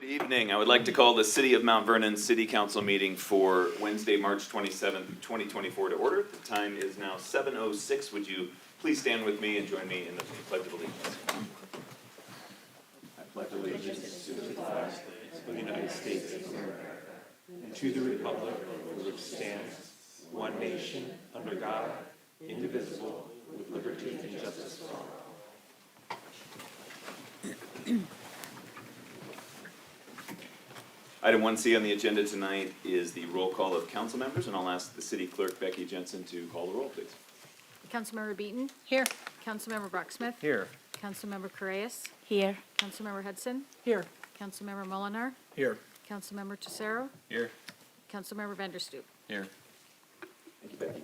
Good evening. I would like to call the City of Mount Vernon City Council meeting for Wednesday, March 27th, 2024 to order. The time is now 7:06. Would you please stand with me and join me in the Pledge of Allegiance? I pledge allegiance to the flag of the United States of America and to the republic for which stands one nation under God, indivisible, with liberty and justice for all. Item 1C on the agenda tonight is the roll call of council members, and I'll ask the city clerk, Becky Jensen, to call the roll, please. Councilmember Beaton? Here. Councilmember Brocksmith? Here. Councilmember Correas? Here. Councilmember Hudson? Here. Councilmember Molinar? Here. Councilmember Tesoro? Here. Councilmember Vanderstoop? Here. Thank you, Becky.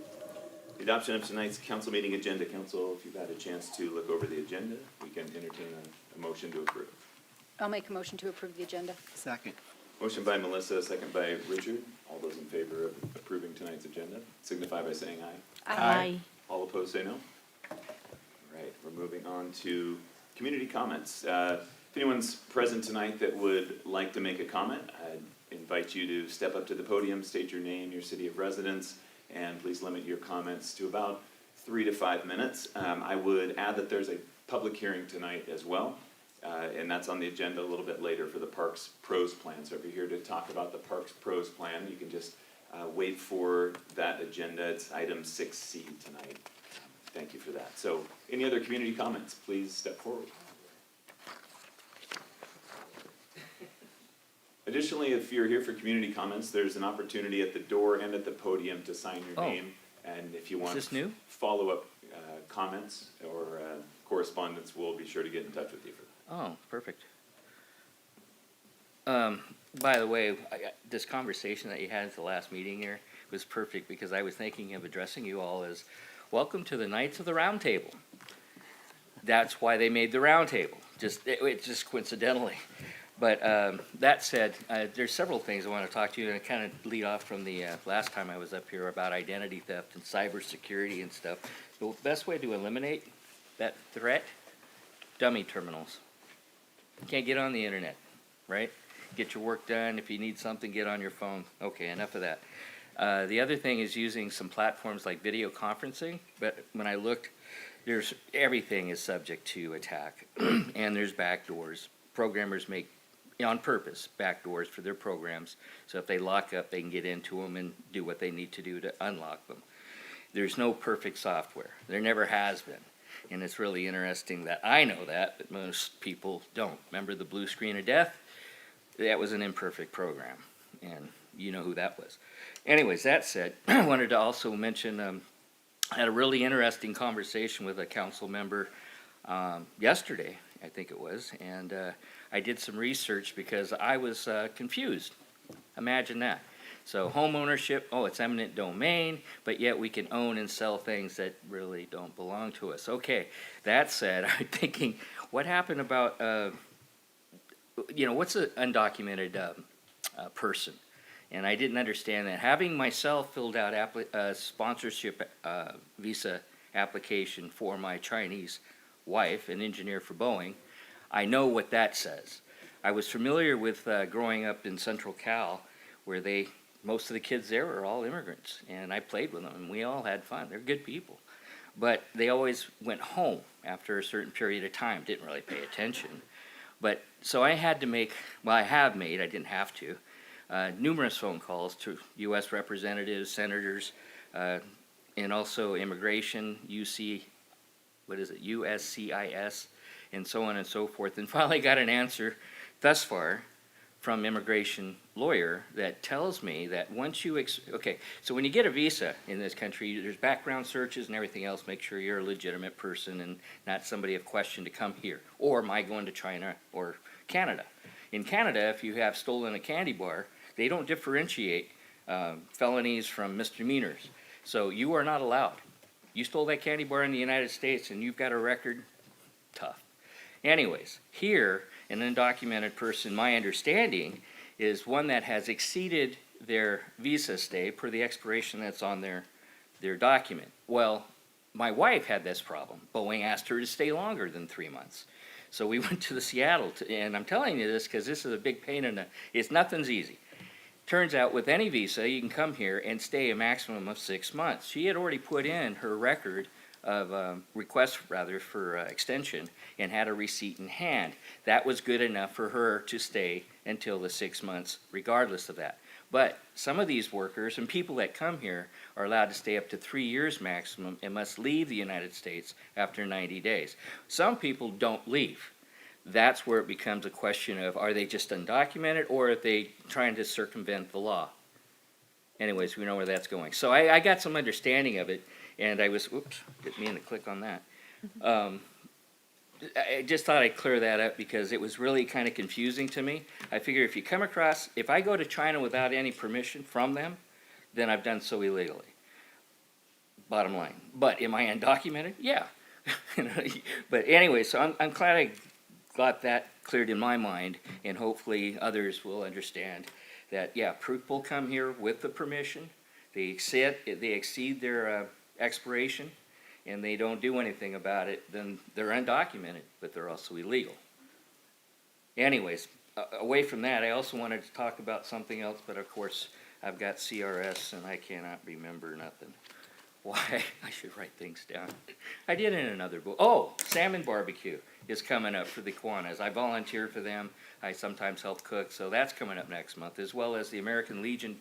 The adoption of tonight's council meeting agenda. Council, if you've had a chance to look over the agenda, we can entertain a motion to approve. I'll make a motion to approve the agenda. Second. Motion by Melissa, second by Richard. All those in favor of approving tonight's agenda signify by saying aye. Aye. All opposed say no. All right, we're moving on to community comments. If anyone's present tonight that would like to make a comment, I'd invite you to step up to the podium, state your name, your city of residence, and please limit your comments to about 3 to 5 minutes. I would add that there's a public hearing tonight as well. And that's on the agenda a little bit later for the Parks Pros Plan. So if you're here to talk about the Parks Pros Plan, you can just wait for that agenda. It's item 6C tonight. Thank you for that. So any other community comments, please step forward. Additionally, if you're here for community comments, there's an opportunity at the door and at the podium to sign your name. And if you want this new? follow-up comments or correspondence, we'll be sure to get in touch with you for that. Oh, perfect. By the way, this conversation that you had at the last meeting here was perfect because I was thinking of addressing you all as, welcome to the Knights of the Round Table. That's why they made the round table, just coincidentally. But that said, there's several things I want to talk to you, and I kind of lead off from the last time I was up here about identity theft and cybersecurity and stuff. The best way to eliminate that threat, dummy terminals. You can't get on the internet, right? Get your work done. If you need something, get on your phone. Okay, enough of that. The other thing is using some platforms like video conferencing, but when I looked, everything is subject to attack, and there's backdoors. Programmers make, on purpose, backdoors for their programs, so if they lock up, they can get into them and do what they need to do to unlock them. There's no perfect software. There never has been. And it's really interesting that I know that, but most people don't. Remember the blue screen of death? That was an imperfect program, and you know who that was. Anyways, that said, I wanted to also mention, I had a really interesting conversation with a council member yesterday, I think it was, and I did some research because I was confused. Imagine that. So home ownership, it's eminent domain, but yet we can own and sell things that really don't belong to us. Okay, that said, I'm thinking, what happened about, what's an undocumented person? And I didn't understand that. Having myself filled out sponsorship visa application for my Chinese wife, an engineer for Boeing, I know what that says. I was familiar with growing up in Central Cal, where most of the kids there were all immigrants, and I played with them, and we all had fun. They're good people. But they always went home after a certain period of time, didn't really pay attention. But so I had to make, I didn't have to, numerous phone calls to U.S. representatives, senators, and also immigration, USCIS, and so on and so forth, and finally got an answer thus far from immigration lawyer that tells me that once you, so when you get a visa in this country, there's background searches and everything else, make sure you're a legitimate person and not somebody of question to come here, or am I going to China or Canada? In Canada, if you have stolen a candy bar, they don't differentiate felonies from misdemeanors, so you are not allowed. You stole that candy bar in the United States and you've got a record, tough. Anyways, here, an undocumented person, my understanding, is one that has exceeded their visa stay per the expiration that's on their document. Well, my wife had this problem. Boeing asked her to stay longer than 3 months. So we went to the Seattle, and I'm telling you this because this is a big pain in the, nothing's easy. Turns out with any visa, you can come here and stay a maximum of 6 months. She had already put in her record of request rather for extension and had a receipt in hand. That was good enough for her to stay until the 6 months regardless of that. But some of these workers and people that come here are allowed to stay up to 3 years maximum and must leave the United States after 90 days. Some people don't leave. That's where it becomes a question of, are they just undocumented or are they trying to circumvent the law? Anyways, we know where that's going. So I got some understanding of it, and I was, oops, didn't mean to click on that. I just thought I'd clear that up because it was really kind of confusing to me. I figure if you come across, if I go to China without any permission from them, then I've done so illegally. Bottom line. But am I undocumented? Yeah. But anyway, so I'm glad I got that cleared in my mind, and hopefully others will understand that, yeah, people come here with the permission, they exceed their expiration, and they don't do anything about it, then they're undocumented, but they're also illegal. Anyways, away from that, I also wanted to talk about something else, but of course, I've got CRS and I cannot remember nothing. Why? I should write things down. I did in another book. Oh, salmon barbecue is coming up for the Kiwanis. I volunteer for them. I sometimes help cook, so that's coming up next month, as well as the American Legion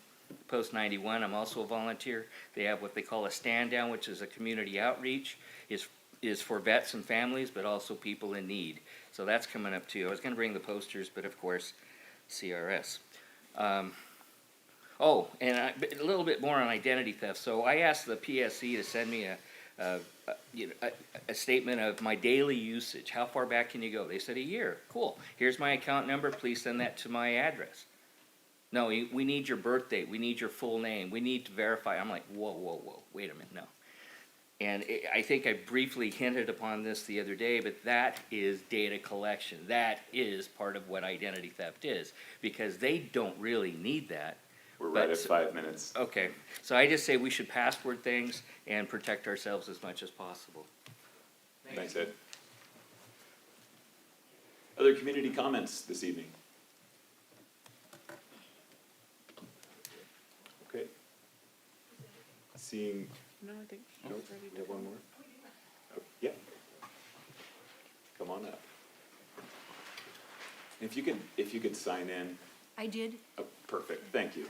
Post 91. I'm also a volunteer. They have what they call a stand down, which is a community outreach. Is for vets and families, but also people in need. So that's coming up too. I was going to bring the posters, but of course, CRS. Oh, and a little bit more on identity theft. So I asked the PSC to send me a statement of my daily usage. How far back can you go? They said a year. Cool. Here's my account number. Please send that to my address. No, we need your birth date. We need your full name. We need to verify. I'm like, whoa, whoa, whoa. Wait a minute. No. And I think I briefly hinted upon this the other day, but that is data collection. That is part of what identity theft is, because they don't really need that. We're right at 5 minutes. Okay, so I just say we should password things and protect ourselves as much as possible. Thanks, Ed. Other community comments this evening? Okay. Seeing, No, I think no, she's ready we to have go. one more? Oh, yeah. Come on up. If you could sign in. I did. Oh, perfect, thank you.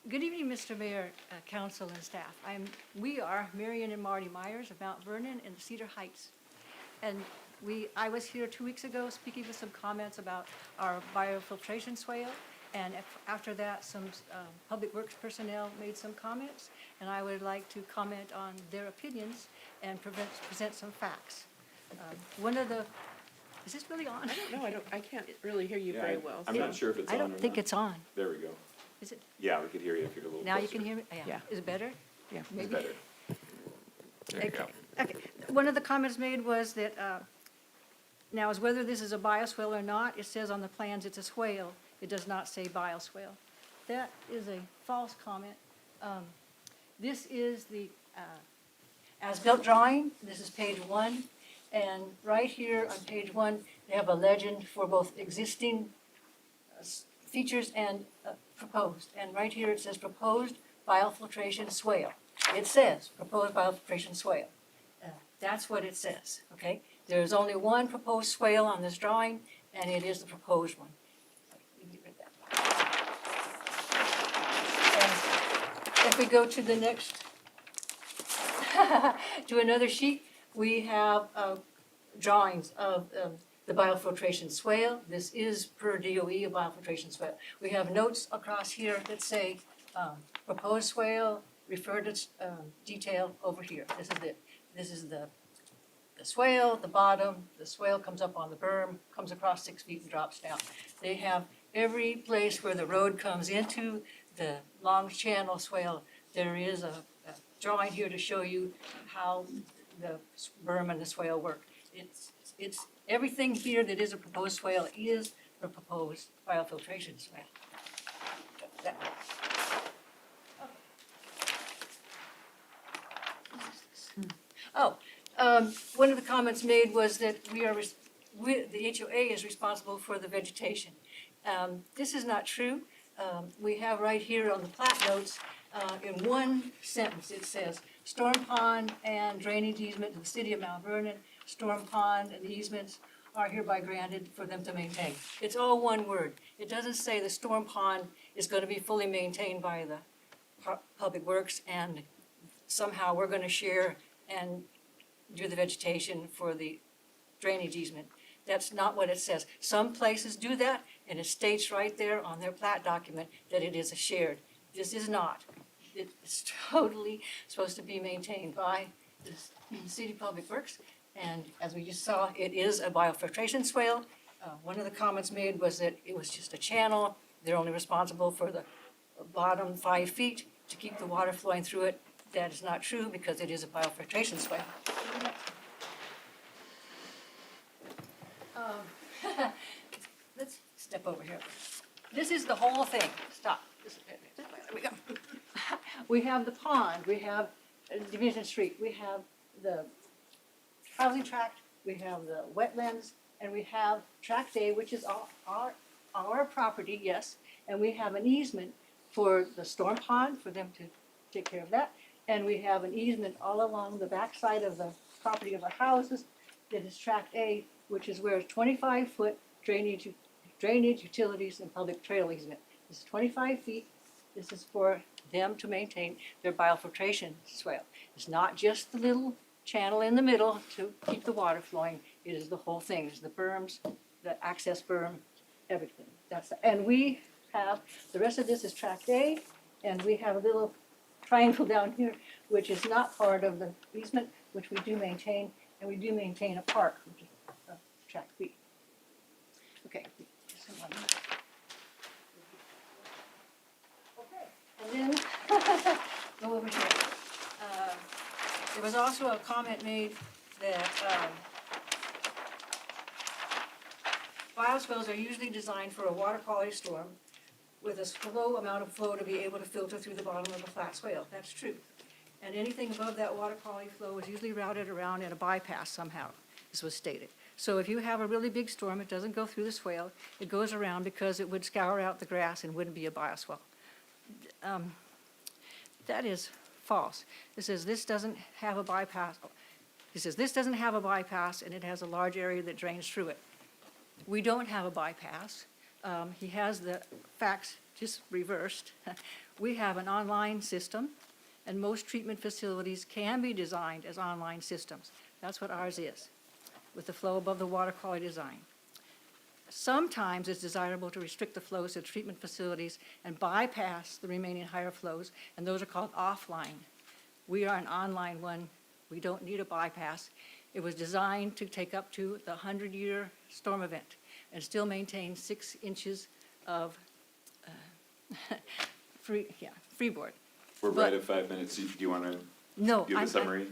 Good evening, Mr. Mayor, council, and staff. We are Marion and Marty Myers of Mount Vernon and Cedar Heights. And I was here 2 weeks ago speaking with some comments about our biofiltration swale. And after that, some public works personnel made some comments. And I would like to comment on their opinions and present some facts. Is this really on? No, I can't really hear you Yeah, very well. I'm so- not sure if it's on I or don't think not. it's on. There we go. Is it? Yeah, we could hear you if you're a little closer. Now you can hear me? Yeah. Is it better? Yeah. It's Maybe? better. There you go. Okay, one of the comments made was that, now as whether this is a bioswale or not, it says on the plans it's a swale. It does not say bioswale. That is a false comment. This is the as-built drawing. This is page 1. And right here on page 1, they have a legend for both existing features and proposed. And right here it says proposed biofiltration swale. It says proposed biofiltration swale. That's what it says, okay? There's only one proposed swale on this drawing, and it is the proposed one. You can get rid of that. And if we go to the next, to another sheet, we have drawings of the biofiltration swale. This is per DOE a biofiltration swale. We have notes across here that say proposed swale, refer to detail over here. This is it. This is the swale, the bottom. The swale comes up on the berm, comes across 6 feet and drops down. They have every place where the road comes into the long channel swale. There is a drawing here to show you how the berm and the swale work. It's everything here that is a proposed swale is a proposed biofiltration swale. One of the comments made was that we are the HOA is responsible for the vegetation. This is not true. We have right here on the plat notes, in one sentence, it says, storm pond and drainage easement to the city of Mount Vernon, storm pond and the easements are hereby granted for them to maintain. It's all one word. It doesn't say the storm pond is gonna be fully maintained by the Public Works and somehow we're gonna share and do the vegetation for the drainage easement. That's not what it says. Some places do that, and it states right there on their plat document that it is a shared. This is not. It's totally supposed to be maintained by the city Public Works, and as we just saw, it is a biofiltration swale. One of the comments made was that it was just a channel. They're only responsible for the bottom 5 feet to keep the water flowing through it. That is not true because it is a biofiltration swale. Let's step over here. This is the whole thing. Stop. There we go. We have the pond, we have Division Street, we have the housing tract, we have the wetlands, and we have Tract A, which is our property, yes, and we have an easement for the storm pond, for them to take care of that, and we have an easement all along the backside of the property of our houses that is Tract A, which is where 25-foot drainage, utilities, and public trail easement. This is 25 feet. This is for them to maintain their biofiltration swale. It's not just the little channel in the middle to keep the water flowing. It is the whole thing. It's the berms, the access berm, everything. And we have, the rest of this is Tract A, and we have a little triangle down here, which is not part of the easement, which we do maintain, and we do maintain a park, which is Tract B. Okay. Just one minute. Okay, and then, go over here. There was also a comment made that bioswales are usually designed for a water quality storm with a slow amount of flow to be able to filter through the bottom of a flat swale. That's true. And anything above that water quality flow is usually routed around in a bypass somehow, this was stated. So if you have a really big storm, it doesn't go through the swale, it goes around because it would scour out the grass and wouldn't be a bioswale. That is false. It says this doesn't have a bypass. It says this doesn't have a bypass and it has a large area that drains through it. We don't have a bypass. He has the facts just reversed. We have an online system, and most treatment facilities can be designed as online systems. That's what ours is, with the flow above the water quality design. Sometimes it's desirable to restrict the flows to treatment facilities and bypass the remaining higher flows, and those are called offline. We are an online one. We don't need a bypass. It was designed to take up to the 100-year storm event and still maintain 6 inches of freeboard. We're But- right at 5 minutes. Do you want to No, give a summary?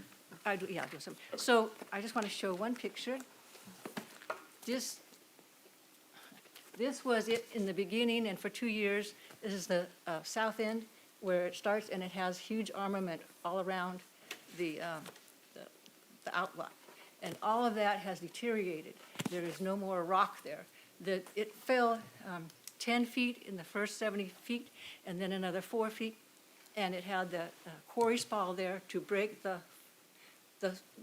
I do, yeah, I'll do some. So I just want to show one picture. This was it in the beginning, and for 2 years, this is the south end where it starts, and it has huge armament all around the outlet. And all of that has deteriorated. There is no more rock there. It fell 10 feet in the first 70 feet, and then another 4 feet, and it had the quarry spall there to break the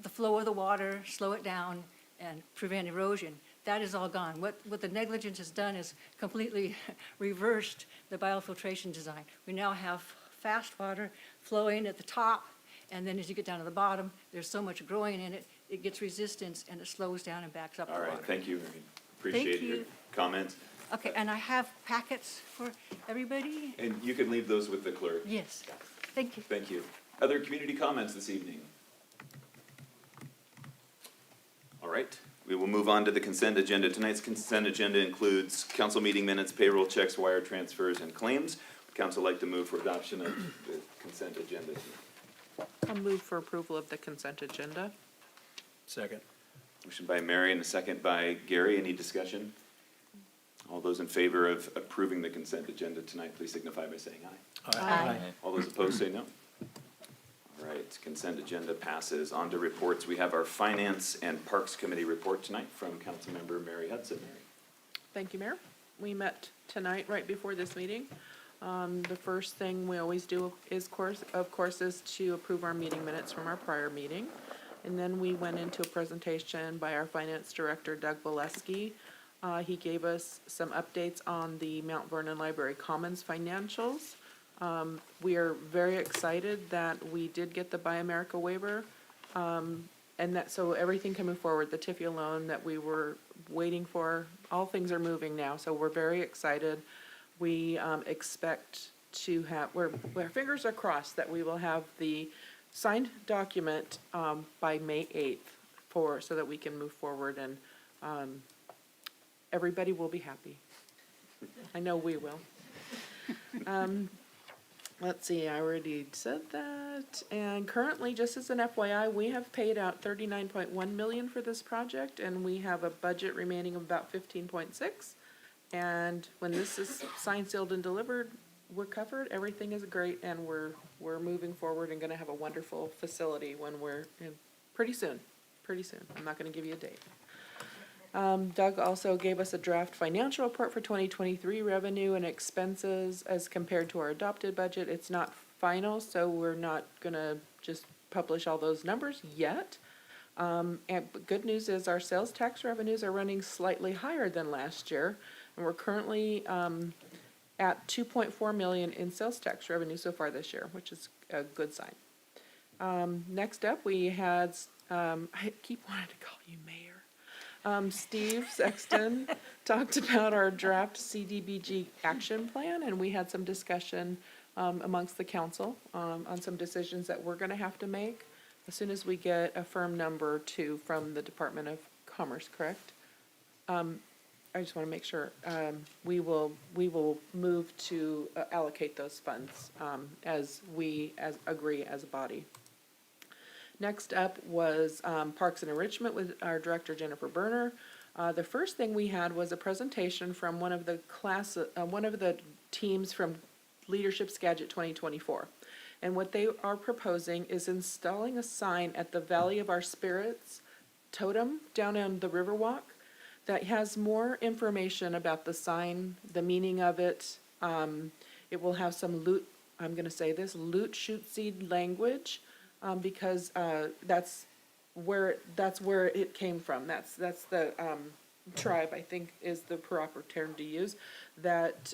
flow of the water, slow it down, and prevent erosion. That is all gone. What the negligence has done is completely reversed the biofiltration design. We now have fast water flowing at the top, and then as you get down to the bottom, there's so much growing in it, it gets resistance and it slows down and backs up the All water. right, thank you. Appreciate your you. comments. Okay, and I have packets for everybody? And you can leave those with the clerk. Yes, thank you. Thank you. Other community comments this evening? All right, we will move on to the consent agenda. Tonight's consent agenda includes council meeting minutes, payroll checks, wire transfers, and claims. Would council like to move for adoption of the consent agenda? I'll move for approval of the consent agenda. Second. Motion by Mary and a second by Gary. Any discussion? All those in favor of approving the consent agenda tonight, please signify by saying aye. Aye. All those opposed say no. All All right, consent agenda passes. On to reports. We have our Finance and Parks Committee report tonight from Councilmember Mary Hudson. Mary. Thank you, Mayor. We met tonight right before this meeting. The first thing we always do is, of course, is to approve our meeting minutes from our prior meeting. And then we went into a presentation by our Finance Director, Doug Valesky. He gave us some updates on the Mount Vernon Library Commons financials. We are very excited that we did get the Buy America waiver. And that, so everything coming forward, the TIFIA loan that we were waiting for, all things are moving now, so we're very excited. We expect to have, our fingers are crossed that we will have the signed document by May 8th so that we can move forward and everybody will be happy. I know we will. Let's see, I already said that. And currently, just as an FYI, we have paid out $39.1 million for this project, and we have a budget remaining of about 15.6. And when this is signed, sealed, and delivered, we're covered. Everything is great, and we're moving forward and going to have a wonderful facility when we're in pretty soon. Pretty soon. I'm not going to give you a date. Doug also gave us a draft financial report for 2023 revenue and expenses as compared to our adopted budget. It's not final, so we're not gonna just publish all those numbers yet. But good news is our sales tax revenues are running slightly higher than last year. And we're currently at 2.4 million in sales tax revenue so far this year, which is a good sign. Next up, we had, I keep wanting to call you Mayor. Steve Sexton talked about our draft CDBG action plan, and we had some discussion amongst the council on some decisions that we're gonna have to make as soon as we get a firm number from the Department of Commerce, correct? I just wanna make sure, we will move to allocate those funds as we agree as a body. Next up was Parks and Enrichment with our director, Jennifer Berner. The first thing we had was a presentation from one of the teams from Leadership Skagit 2024. And what they are proposing is installing a sign at the Valley of Our Spirits totem down on the Riverwalk that has more information about the sign, the meaning of it. It will have some loot, shoot, seed language. Because that's where it came from. That's the tribe, I think, is the proper term to use, that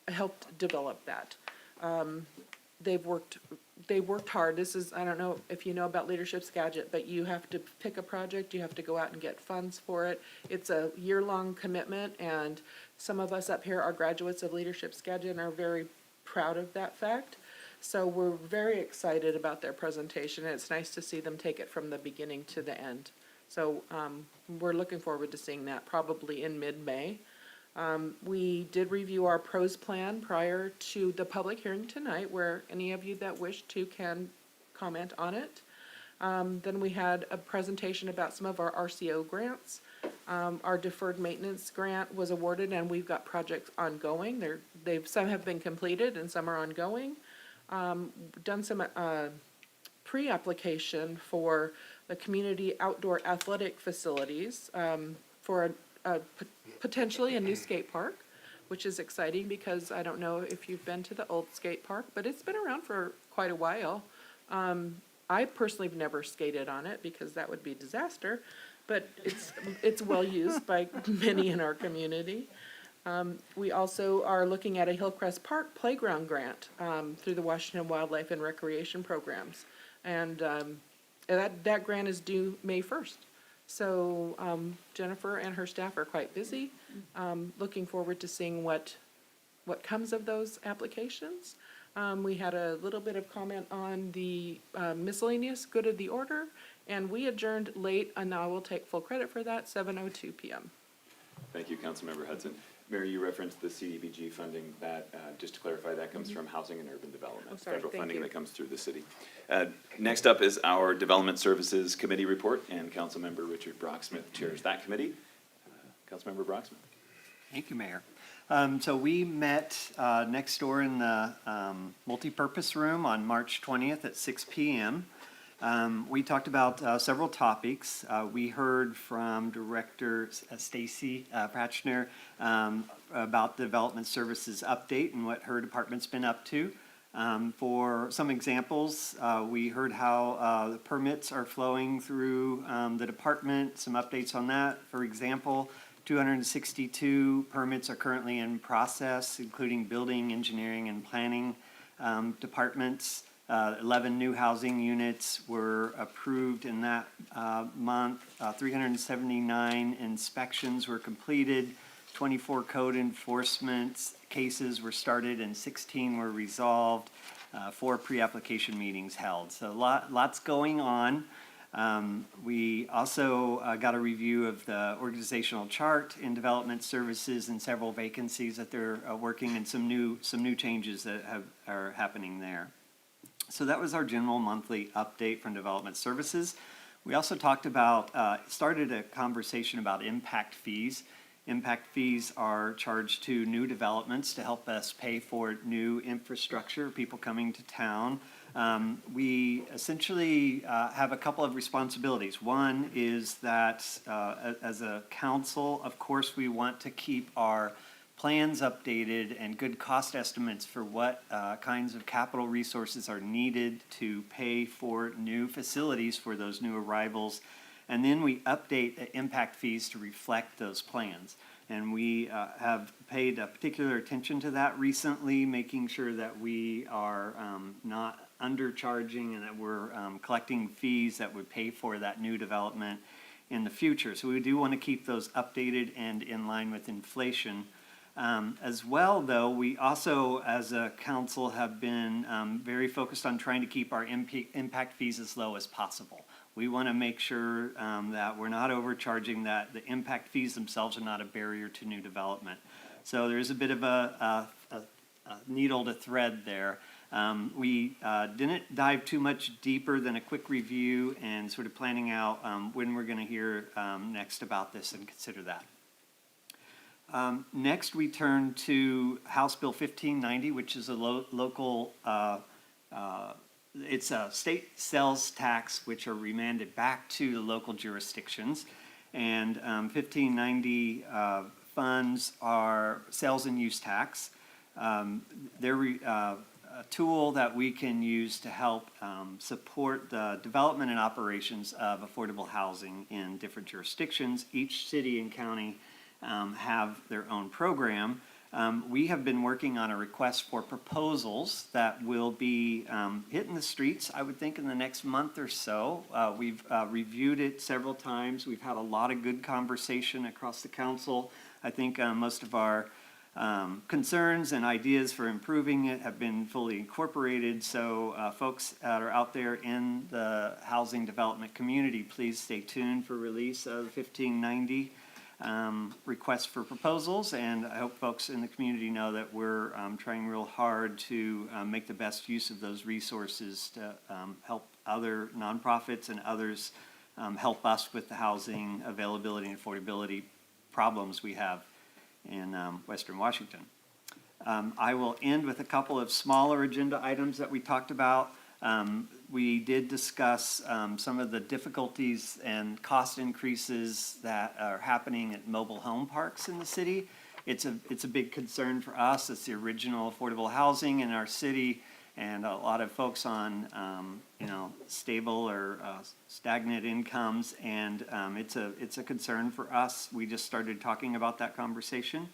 helped develop that. They worked hard. This is, I don't know if you know about Leadership Skagit, but you have to pick a project, you have to go out and get funds for it. It's a year-long commitment, and some of us up here are graduates of Leadership Skagit and are very proud of that fact. So we're very excited about their presentation, and it's nice to see them take it from the beginning to the end. So we're looking forward to seeing that probably in mid-May. We did review our pros plan prior to the public hearing tonight, where any of you that wish to can comment on it. Then we had a presentation about some of our RCO grants. Our deferred maintenance grant was awarded, and we've got projects ongoing. Some have been completed and some are ongoing. Done some pre-application for the community outdoor athletic facilities for potentially a new skate park, which is exciting because I don't know if you've been to the old skate park, but it's been around for quite a while. I personally have never skated on it because that would be a disaster, but it's well used by many in our community. We also are looking at a Hillcrest Park playground grant through the Washington Wildlife and Recreation Programs. And that grant is due May 1st. So Jennifer and her staff are quite busy. Looking forward to seeing what comes of those applications. We had a little bit of comment on the miscellaneous good of the order, and we adjourned late, and I will take full credit for that, 7:02 p.m. Thank you, Councilmember Hudson. Mary, you referenced the CDBG funding that, just to clarify, that comes from Housing and Urban Development. Oh, sorry, federal thank funding you. that comes through the city. Next up is our Development Services Committee report, and Councilmember Richard Brocksmith chairs that committee. Councilmember Brocksmith. Thank you, Mayor. So we met next door in the multipurpose room on March 20th at 6 p.m. We talked about several topics. We heard from Director Stacy Pratchner about the Development Services update and what her department's been up to. For some examples, we heard how the permits are flowing through the department, some updates on that. For example, 262 permits are currently in process, including building, engineering, and planning departments. 11 new housing units were approved in that month. 379 inspections were completed. 24 code enforcement cases were started and 16 were resolved. 4 pre-application meetings held. So lots going on. We also got a review of the organizational chart in development services and several vacancies that they're working, and some new changes that are happening there. So that was our general monthly update from development services. We also talked about, started a conversation about impact fees. Impact fees are charged to new developments to help us pay for new infrastructure, people coming to town. We essentially have a couple of responsibilities. One is that as a council, of course, we want to keep our plans updated and good cost estimates for what kinds of capital resources are needed to pay for new facilities for those new arrivals. And then we update the impact fees to reflect those plans. And we have paid particular attention to that recently, making sure that we are not undercharging and that we're collecting fees that would pay for that new development in the future. So we do want to keep those updated and in line with inflation. As well, though, we also, as a council, have been very focused on trying to keep our impact fees as low as possible. We want to make sure that we're not overcharging, that the impact fees themselves are not a barrier to new development. So there's a bit of a needle to thread there. We didn't dive too much deeper than a quick review and sort of planning out when we're going to hear next about this and consider that. Next, we turn to House Bill 1590, which is a local, it's a state sales tax, which are remanded back to the local jurisdictions. And 1590 funds are sales and use tax. They're a tool that we can use to help support the development and operations of affordable housing in different jurisdictions. Each city and county have their own program. We have been working on a request for proposals that will be hitting the streets, I would think, in the next month or so. We've reviewed it several times. We've had a lot of good conversation across the council. I think most of our concerns and ideas for improving it have been fully incorporated. So folks that are out there in the housing development community, please stay tuned for release of 1590. Requests for proposals, and I hope folks in the community know that we're trying real hard to make the best use of those resources to help other nonprofits and others help us with the housing availability and affordability problems we have in Western Washington. I will end with a couple of smaller agenda items that we talked about. We did discuss some of the difficulties and cost increases that are happening at mobile home parks in the city. It's a big concern for us. It's the original affordable housing in our city, and a lot of folks on stable or stagnant incomes, and it's a concern for us. We just started talking about that conversation,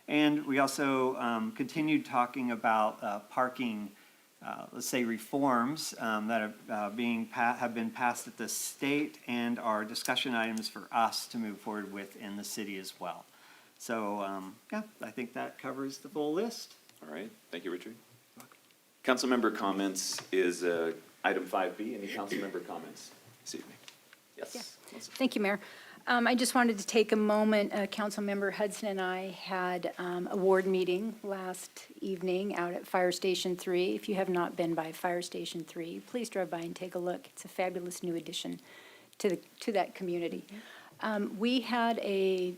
and we also continued talking about parking. Let's say reforms that have been passed at the state and are discussion items for us to move forward with in the city as well. So yeah, I think that covers the full list. All right, thank you, Richard. Council member comments is item 5B. Any council member comments this evening? Yes. Yeah. Thank you, Mayor. I just wanted to take a moment. Councilmember Hudson and I had a ward meeting last evening out at Fire Station 3. If you have not been by Fire Station 3, please drive by and take a look. It's a fabulous new addition to that community. We had a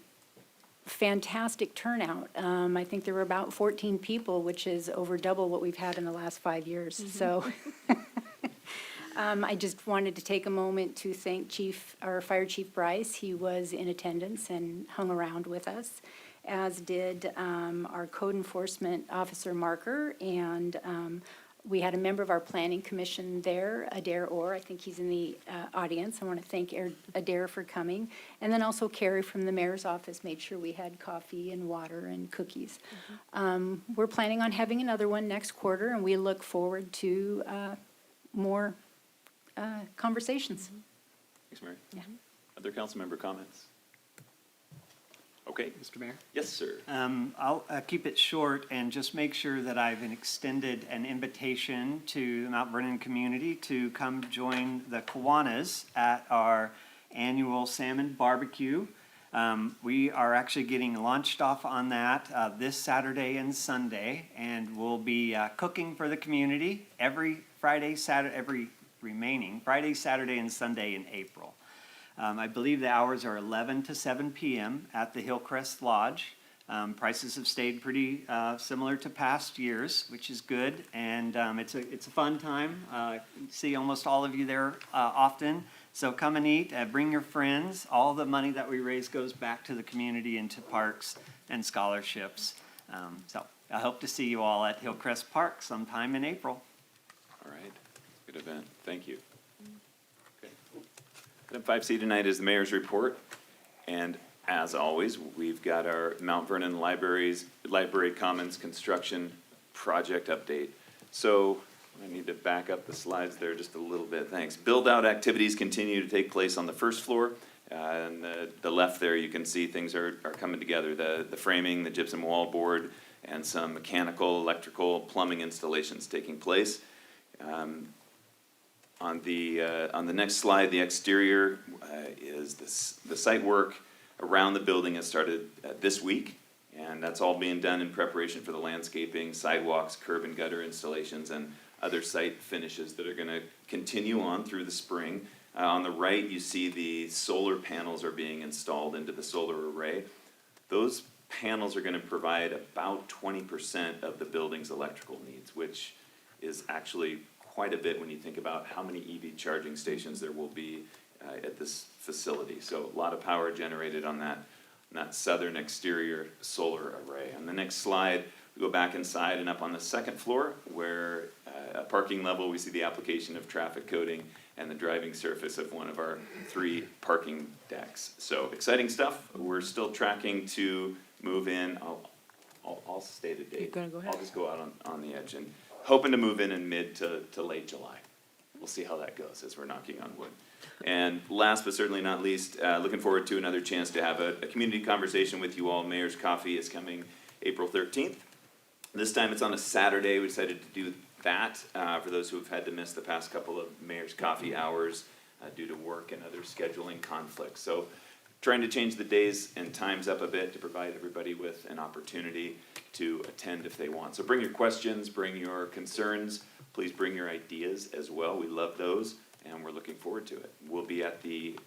fantastic turnout. I think there were about 14 people, which is over double what we've had in the last 5 years. So I just wanted to take a moment to thank our Fire Chief Bryce. He was in attendance and hung around with us, as did our Code Enforcement Officer Marker, and we had a member of our Planning Commission there, Adair Orr. I think he's in the audience. I want to thank Adair for coming. And then also Carrie from the Mayor's Office made sure we had coffee and water and cookies. We're planning on having another one next quarter, and we look forward to more conversations. Thanks, Mary. Yeah. Other council member comments? Okay, Mr. Mayor? yes, sir. I'll keep it short and just make sure that I've extended an invitation to the Mount Vernon community to come join the Kiwanis at our annual salmon barbecue. We are actually getting launched off on that this Saturday and Sunday, and we'll be cooking for the community every remaining Friday, Saturday, and Sunday in April. I believe the hours are 11 to 7 p.m. at the Hillcrest Lodge. Prices have stayed pretty similar to past years, which is good, and it's a fun time. See almost all of you there often, so come and eat. Bring your friends. All the money that we raise goes back to the community into parks and scholarships. So I hope to see you all at Hillcrest Park sometime in April. All right, good event, thank you. Okay. Item 5C tonight is the mayor's report, and as always, we've got our Mount Vernon Library Commons construction project update. So I need to back up the slides there just a little bit, thanks. Build-out activities continue to take place on the first floor. And the left there, you can see things are coming together. The framing, the gypsum wall board, and some mechanical, electrical, plumbing installations taking place. On the next slide, the exterior is the site work around the building has started this week, and that's all being done in preparation for the landscaping, sidewalks, curb and gutter installations, and other site finishes that are going to continue on through the spring. On the right, you see the solar panels are being installed into the solar array. Those panels are going to provide about 20% of the building's electrical needs, which is actually quite a bit when you think about how many EV charging stations there will be at this facility. So a lot of power generated on that southern exterior solar array. On the next slide, we go back inside and up on the second floor where at parking level we see the application of traffic coding and the driving surface of one of our 3 parking decks. So exciting stuff. We're still tracking to move in. I'll state a date. You're gonna go ahead? I'll just go out on the edge and hoping to move in mid to late July. We'll see how that goes as we're knocking on wood. And last but certainly not least, looking forward to another chance to have a community conversation with you all. Mayor's Coffee is coming April 13th. This time it's on a Saturday. We decided to do that for those who have had to miss the past couple of Mayor's Coffee hours due to work and other scheduling conflicts. So trying to change the days and times up a bit to provide everybody with an opportunity to attend if they want. So bring your questions, bring your concerns, please bring your ideas as well. We love those, and we're looking forward to it. We'll be at the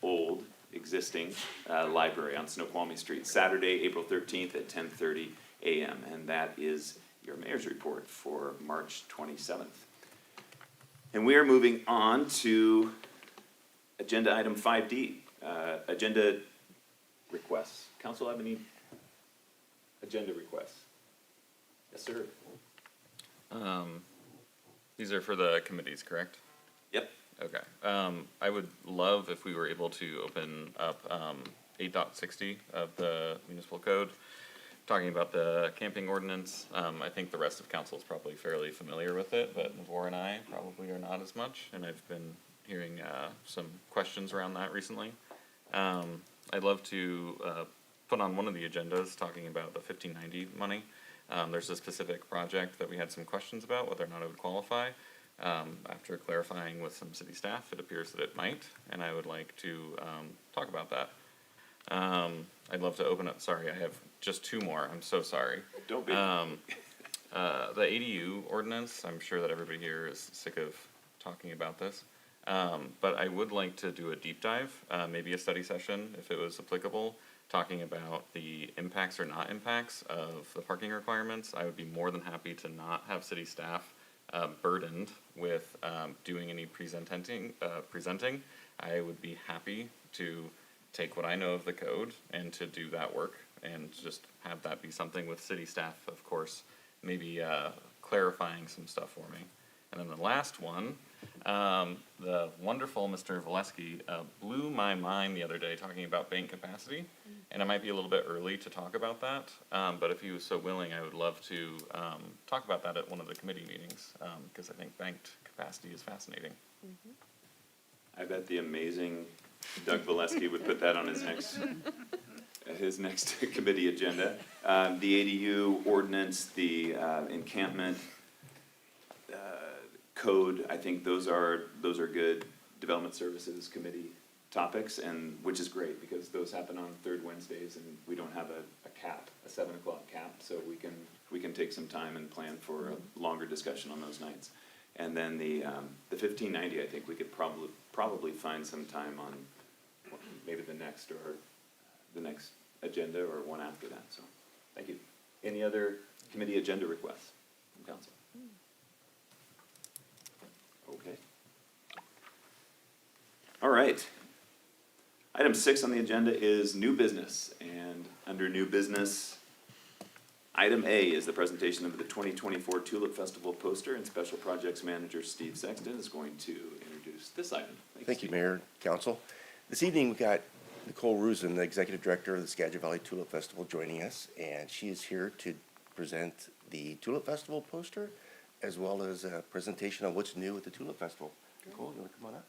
old existing library on Snoqualmie Street, Saturday, April 13th at 10:30 a.m. And that is your mayor's report for March 27th. And we are moving on to agenda item 5D, agenda requests. Council have any agenda requests? Yes, sir. These are for the committees, correct? Yep. Okay. I would love if we were able to open up 8.60 of the municipal code, talking about the camping ordinance. I think the rest of council is probably fairly familiar with it, but Navor and I probably are not as much, and I've been hearing some questions around that recently. I'd love to put on one of the agendas talking about the 1590 money. There's a specific project that we had some questions about, whether or not it would qualify. After clarifying with some city staff, it appears that it might, and I would like to talk about that. I'd love to open up, sorry, I have just 2 more, I'm so sorry. Don't be. The ADU ordinance, I'm sure that everybody here is sick of talking about this. But I would like to do a deep dive, maybe a study session if it was applicable, talking about the impacts or not impacts of the parking requirements, I would be more than happy to not have city staff burdened with doing any presenting. I would be happy to take what I know of the code and to do that work and just have that be something with city staff, of course, maybe clarifying some stuff for me. And then the last one, the wonderful Mr. Valesky blew my mind the other day talking about bank capacity. And it might be a little bit early to talk about that, but if he was so willing, I would love to talk about that at one of the committee meetings, because I think banked capacity is fascinating. I bet the amazing Doug Valesky would put that on his next committee agenda. The ADU ordinance, the encampment code, I think those are good Development Services Committee topics, and which is great because those happen on third Wednesdays and we don't have a cap, a 7 o'clock cap, so we can take some time and plan for a longer discussion on those nights. And then the 1590, I think we could probably find some time on maybe the next agenda or one after that. So, thank you. Any other committee agenda requests from council? Okay. All right. Item 6 on the agenda is new business, and under new business, item A is the presentation of the 2024 Tulip Festival poster, and Special Projects Manager Steve Sexton is going to introduce this item. Thank you, Steve. Mayor, Council. This evening, we've got Nicole Rusin, the Executive Director of the Skagit Valley Tulip Festival, joining us, and she is here to present the Tulip Festival poster, as well as a presentation on what's new at the Tulip Festival. Nicole, you want to come on up?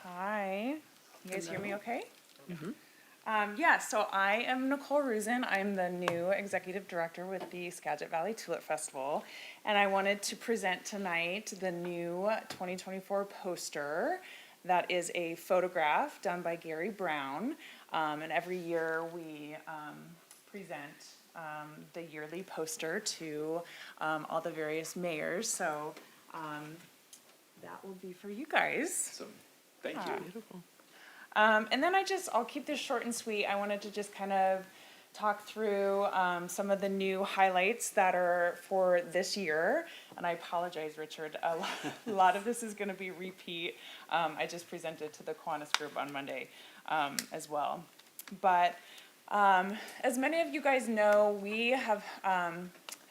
Hi, you guys hear me okay? Yeah, so I am Nicole Rusin. I'm the new executive director with the Skagit Valley Tulip Festival, and I wanted to present tonight the new 2024 poster that is a photograph done by Gary Brown, and every year we present the yearly poster to all the various mayors, so that will be for you guys. So, thank you. Beautiful. And then I'll keep this short and sweet. I wanted to just kind of talk through some of the new highlights that are for this year. And I apologize, Richard, a lot of this is going to be repeat. I just presented to the Kiwanis group on Monday as well. But as many of you guys know, we have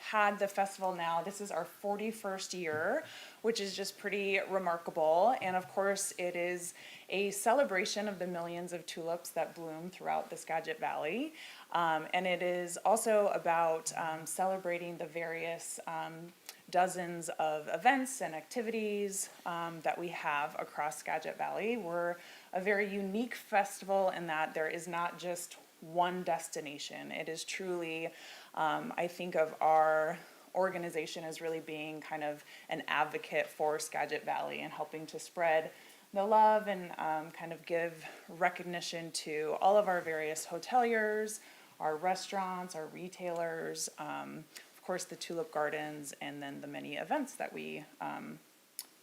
had the festival now. This is our 41st year, which is just pretty remarkable. And of course, it is a celebration of the millions of tulips that bloom throughout the Skagit Valley. And it is also about celebrating the various dozens of events and activities that we have across Skagit Valley. We're a very unique festival in that there is not just one destination. It is truly, I think of our organization as really being kind of an advocate for Skagit Valley and helping to spread the love and kind of give recognition to all of our various hoteliers, our restaurants, our retailers, of course the tulip gardens, and then the many events that we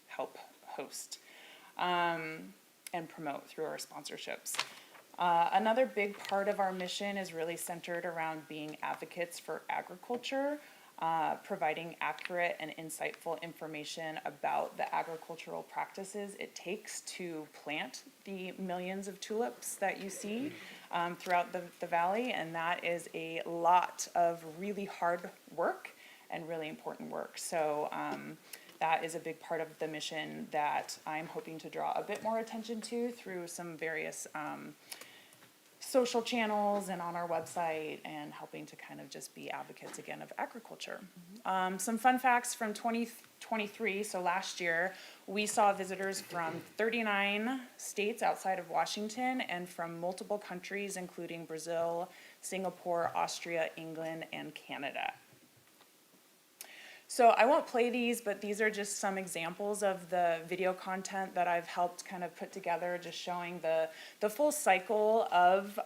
help host and promote through our sponsorships. Another big part of our mission is really centered around being advocates for agriculture, providing accurate and insightful information about the agricultural practices it takes to plant the millions of tulips that you see throughout the valley. And that is a lot of really hard work and really important work. So that is a big part of the mission that I'm hoping to draw a bit more attention to through some various social channels and on our website, and helping to kind of just be advocates again of agriculture. Some fun facts from 2023, so last year, we saw visitors from 39 states outside of Washington and from multiple countries, including Brazil, Singapore, Austria, England, and Canada. So I won't play these, but these are just some examples of the video content that I've helped kind of put together, just showing the full cycle of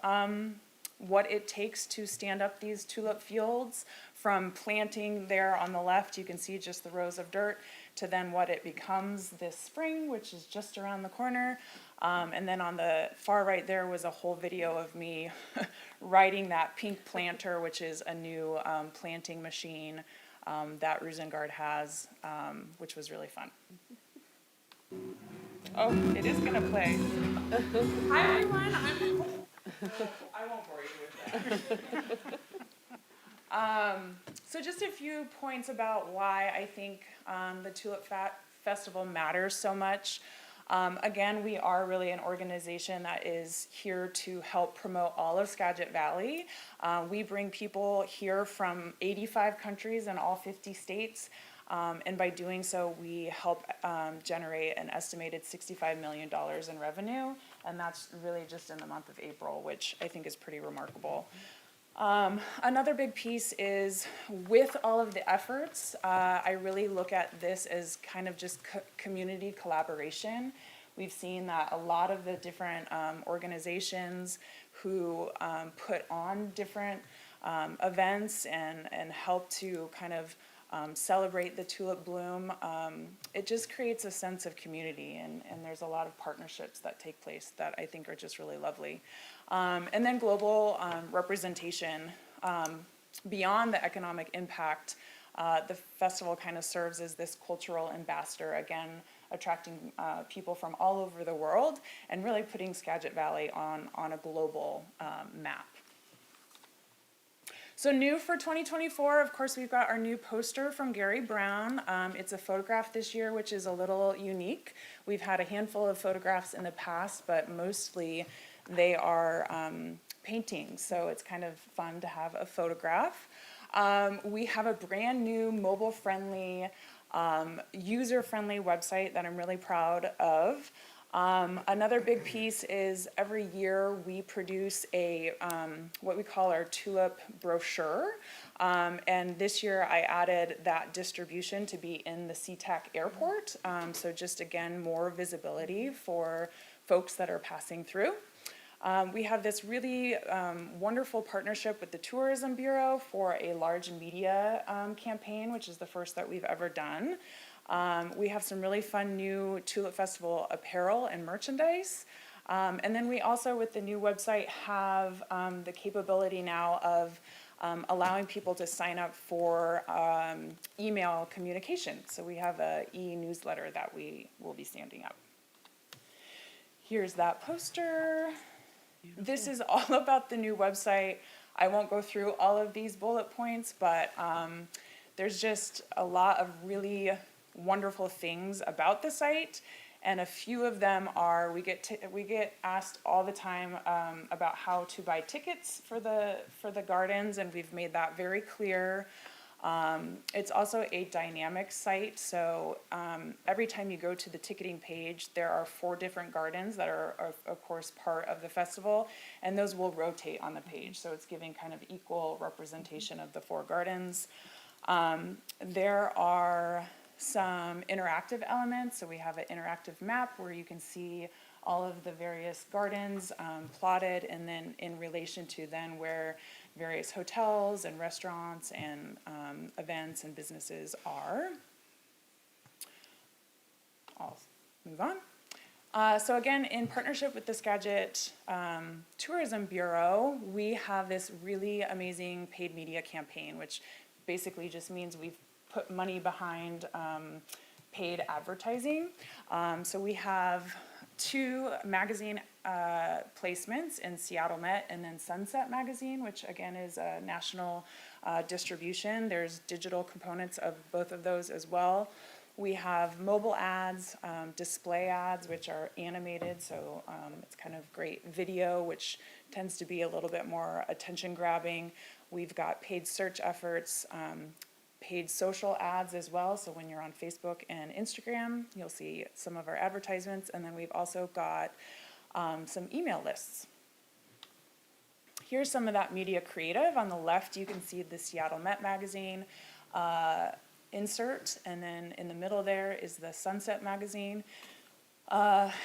what it takes to stand up these tulip fields, from planting there on the left, you can see just the rows of dirt, to then what it becomes this spring, which is just around the corner. And then on the far right there was a whole video of me riding that pink planter, which is a new planting machine that Rosengard has, which was really fun. Oh, it is gonna play. Hi everyone, I won't bore you with that. So just a few points about why I think the Tulip Festival matters so much. Again, we are really an organization that is here to help promote all of Skagit Valley. We bring people here from 85 countries and all 50 states. And by doing so, we help generate an estimated $65 million in revenue. And that's really just in the month of April, which I think is pretty remarkable. Another big piece is with all of the efforts, I really look at this as kind of just community collaboration. We've seen that a lot of the different organizations who put on different events and help to kind of celebrate the tulip bloom, it just creates a sense of community, and there's a lot of partnerships that take place that I think are just really lovely. And then global representation. Beyond the economic impact, the festival kind of serves as this cultural ambassador, again, attracting people from all over the world and really putting Skagit Valley on a global map. So new for 2024, of course, we've got our new poster from Gary Brown. It's a photograph this year, which is a little unique. We've had a handful of photographs in the past, but mostly they are paintings, so it's kind of fun to have a photograph. We have a brand new mobile-friendly, user-friendly website that I'm really proud of. Another big piece is every year we produce a what we call our tulip brochure, and this year I added that distribution to be in the SeaTac airport, so just again more visibility for folks that are passing through. We have this really wonderful partnership with the Tourism Bureau for a large media campaign, which is the first that we've ever done. We have some really fun new Tulip Festival apparel and merchandise. And then we also, with the new website, have the capability now of allowing people to sign up for email communication. So we have an e-newsletter that we will be standing up. Here's that poster. This is all about the new website. I won't go through all of these bullet points, but there's just a lot of really wonderful things about the site, and a few of them are we get asked all the time about how to buy tickets for the gardens, and we've made that very clear. It's also a dynamic site, so every time you go to the ticketing page, there are 4 different gardens that are of course part of the festival, and those will rotate on the page, so it's giving kind of equal representation of the 4 gardens. There are some interactive elements, so we have an interactive map where you can see all of the various gardens plotted, and then in relation to then where various hotels and restaurants and events and businesses are. I'll move on. So again, in partnership with the Skagit Tourism Bureau, we have this really amazing paid media campaign, which basically just means we've put money behind paid advertising. So we have 2 magazine placements in Seattle Met and then Sunset Magazine, which again is a national distribution. There's digital components of both of those as well. We have mobile ads, display ads, which are animated, so it's kind of great video, which tends to be a little bit more attention grabbing. We've got paid search efforts, paid social ads as well, so when you're on Facebook and Instagram, you'll see some of our advertisements, and then we've also got some email lists. Here's some of that media creative. On the left, you can see the Seattle Met Magazine insert, and then in the middle there is the Sunset Magazine.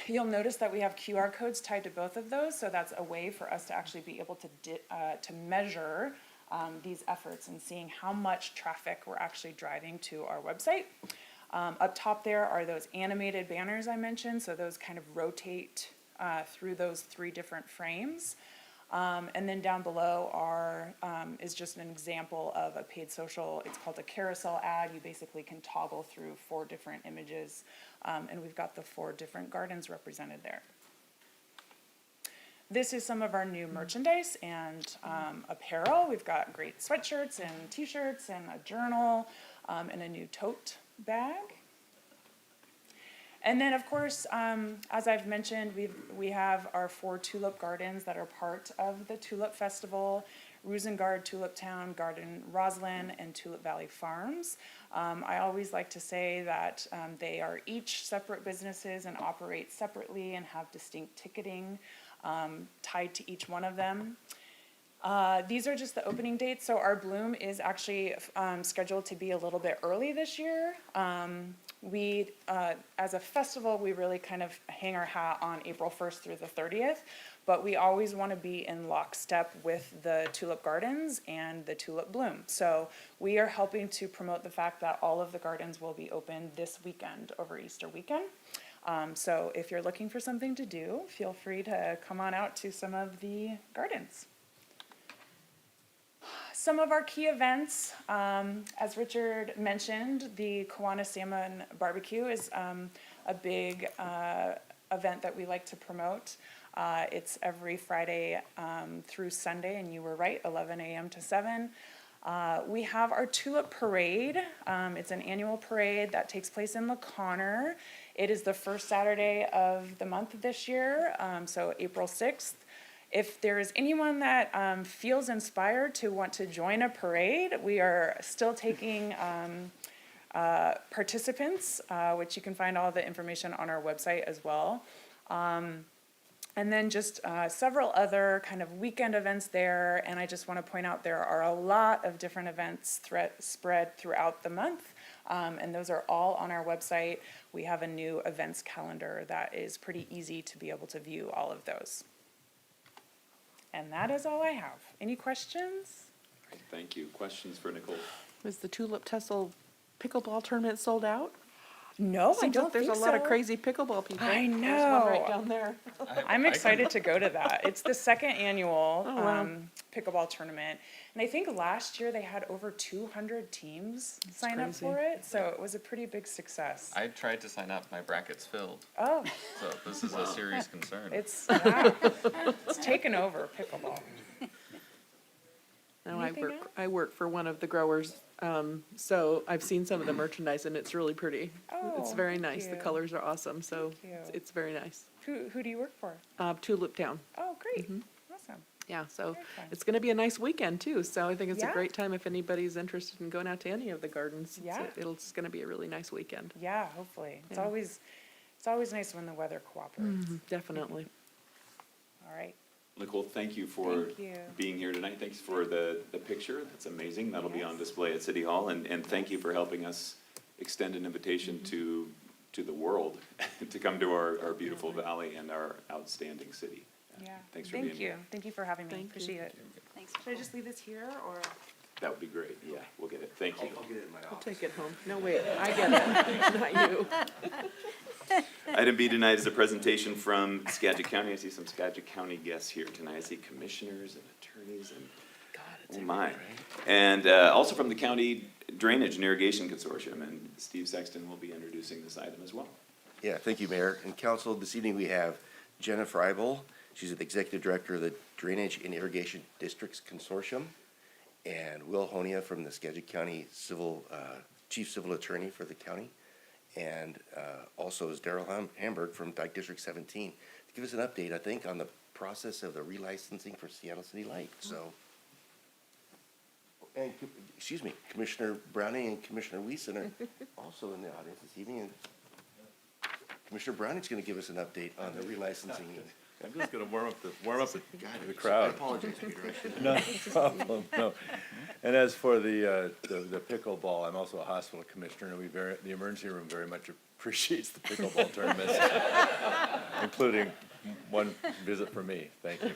You'll notice that we have QR codes tied to both of those, so that's a way for us to actually be able to measure these efforts and seeing how much traffic we're actually driving to our website. Up top there are those animated banners I mentioned, so those kind of rotate through those 3 different frames. And then down below is just an example of a paid social. It's called a carousel ad. You basically can toggle through 4 different images, and we've got the 4 different gardens represented there. This is some of our new merchandise and apparel. We've got great sweatshirts and t-shirts and a journal and a new tote bag. And then, of course, as I've mentioned, we have our 4 tulip gardens that are part of the Tulip Festival: Rosengard, Tulip Town, Garden Roslyn, and Tulip Valley Farms. I always like to say that they are each separate businesses and operate separately and have distinct ticketing tied to each one of them. These are just the opening dates, so our bloom is actually scheduled to be a little bit early this year. We, as a festival, we really kind of hang our hat on April 1st through the 30th, but we always want to be in lockstep with the tulip gardens and the tulip bloom. So we are helping to promote the fact that all of the gardens will be open this weekend, over Easter weekend. So if you're looking for something to do, feel free to come on out to some of the gardens. Some of our key events, as Richard mentioned, the Kiwanis Salmon Barbecue is a big event that we like to promote. It's every Friday through Sunday, and you were right, 11 a.m. to 7. We have our Tulip Parade. It's an annual parade that takes place in La Conner. It is the first Saturday of the month this year, so April 6th. If there is anyone that feels inspired to want to join a parade, we are still taking participants, which you can find all the information on our website as well. And then just several other kind of weekend events there. And I just want to point out there are a lot of different events spread throughout the month. And those are all on our website. We have a new events calendar that is pretty easy to be able to view all of those. And that is all I have. Any questions? Great, thank you. Questions for Nicole? Was the Tulip Tussle pickleball tournament sold out? No, I Seems don't like there's think a lot of so. crazy pickleball people. I There's one know. right down there. I'm excited to go to that. It's the second annual Oh, wow. pickleball tournament. And I think last year they had over 200 teams sign up crazy. for it. So it was a pretty big success. I tried to sign up, my bracket's filled, Oh, so this is a serious concern. it's taken over pickleball. No, Anything else? I work for one of the growers, so I've seen some of the merchandise and it's really pretty. It's Oh, very thank nice. The you. colors are awesome, so Thank you. it's very nice. Who do you work for? Tulip Town. Oh, great. Awesome. Yeah, so Very fun. it's gonna be a nice weekend too, so I think it's a Yeah. great time if anybody's interested in going out to any of the gardens. Yeah. It's gonna be a really nice weekend. Yeah, hopefully. It's Yeah. always nice when the weather cooperates. Definitely. All right. Nicole, thank you for Thank you. being here tonight. Thanks for the picture. That's amazing. That'll be on Yes. display at City Hall. And thank you for helping us extend an invitation to the world to come to our beautiful valley and our outstanding city. Yeah. Thanks for Thank being you. here. Thank you for having me. Thank you. Appreciate it. Thanks. Should I just leave this here or? That would be great. Yeah, we'll get it. Thank you. I'll take it home. No, wait, I get it, not you. Item B tonight is a presentation from Skagit County. I see some Skagit County guests here tonight. I see commissioners and attorneys and, oh my. And also from the County Drainage and Irrigation Consortium, and Steve Sexton will be introducing this item as well. Yeah, thank you, Mayor and Council. This evening we have Jenna Freibel. She's the Executive Director of the Drainage and Irrigation Districts Consortium, and Will Honia from the Skagit County Chief Civil Attorney for the county, and also is Daryl Hamburg from Dyke District 17 to give us an update, I think, on the process of the relicensing for Seattle City Light. So, and excuse me, Commissioner Browning and Commissioner Wiesen are also in the audience this evening. And Commissioner Browning's going to give us an update on the relicensing. I'm just gonna warm up the God, the crowd. I apologize, Peter. I should have. No problem, no. And as for the pickleball, I'm also a hospital commissioner, and the emergency room very much appreciates the pickleball tournaments, including one visit for me, thank you.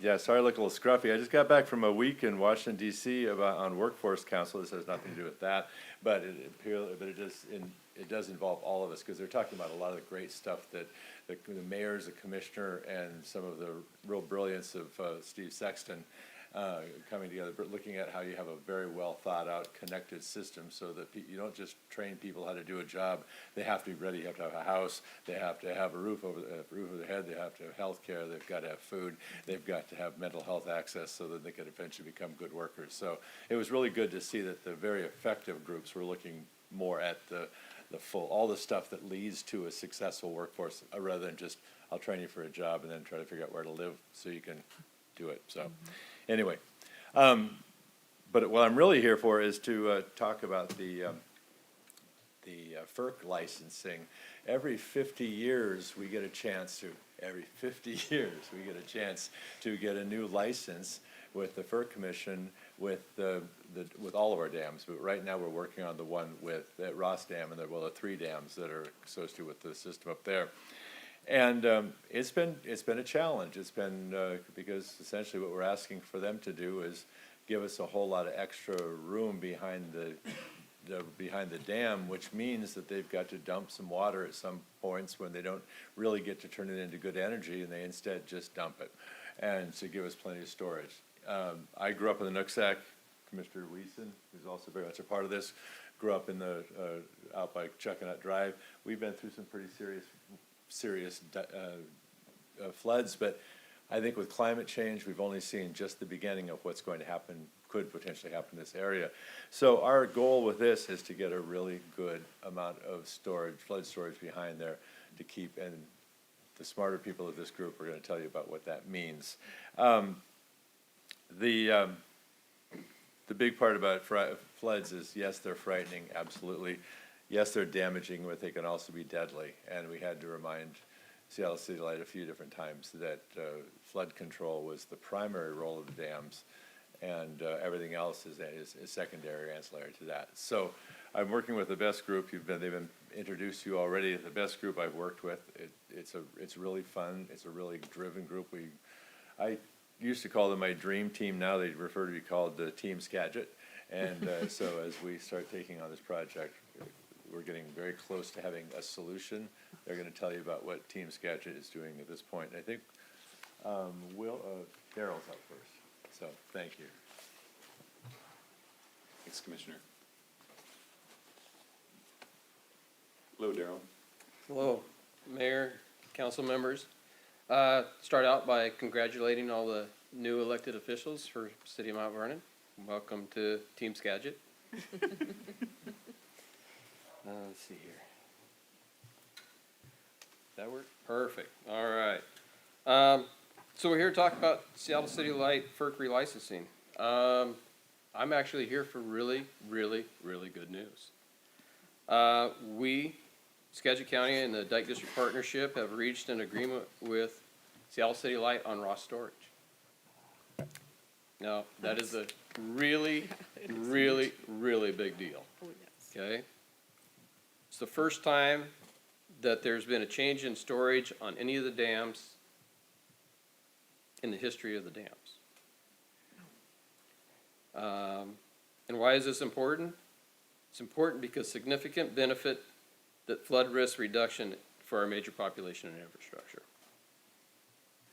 Yeah, sorry I look a little scruffy. I just got back from a week in Washington DC on Workforce Council. This has nothing to do with that, but it does involve all of us, because they're talking about a lot of the great stuff that the mayors, the commissioner, and some of the real brilliance of Steve Sexton coming together, but looking at how you have a very well thought out, connected system, so that you don't just train people how to do a job. They have to be ready. You have to have a house. They have to have a roof over their head. They have to have health care. They've got to have food. They've got to have mental health access so that they can eventually become good workers. So it was really good to see that the very effective groups were looking more at all the stuff that leads to a successful workforce, rather than just, I'll train you for a job and then try to figure out where to live so you can do it. So anyway, but what I'm really here for is to talk about the FERC licensing. Every 50 years, we get a chance to get a new license with the FERC Commission with all of our dams. But right now, we're working on the one at Ross Dam and the 3 dams that are associated with the system up there. And it's been a challenge. It's been because essentially what we're asking for them to do is give us a whole lot of extra room behind the dam, which means that they've got to dump some water at some points when they don't really get to turn it into good energy, and they instead just dump it, and to give us plenty of storage. I grew up in the Nooksack. Commissioner Weeson, who's also very much a part of this, grew up in out by Chuckanut Drive. We've been through some pretty serious floods, but I think with climate change, we've only seen just the beginning of what's going to happen, could potentially happen in this area. So our goal with this is to get a really good amount of storage, flood storage behind there to keep, and the smarter people of this group are going to tell you about what that means. The big part about floods is, yes, they're frightening, absolutely. Yes, they're damaging, but they can also be deadly. And we had to remind Seattle City Light a few different times that flood control was the primary role of the dams, and everything else is secondary, ancillary to that. So I'm working with the best group. They've been introduced to you already. The best group I've worked with. It's really fun. It's a really driven group. I used to call them my dream team. Now they refer to be called the Team Skagit. And so as we start taking on this project, we're getting very close to having a solution. They're going to tell you about what Team Skagit is doing at this point. I think Daryl's up first. So thank you. Thanks, Commissioner. Hello, Daryl. Hello, Mayor, council members. Start out by congratulating all the new elected officials for City of Mount Vernon. Welcome to Team Skagit. Let's see here. That work? Perfect. All right. So we're here to talk about Seattle City Light FERC relicensing. I'm actually here for really, really, really good news. We, Skagit County and the Dyke District Partnership, have reached an agreement with Seattle City Light on raw storage. Now, that is a really, really, really big deal. Okay? It's the first time that there's been a change in storage on any of the dams in the history of the dams. And why is this important? It's important because significant benefit that flood risk reduction for our major population and infrastructure.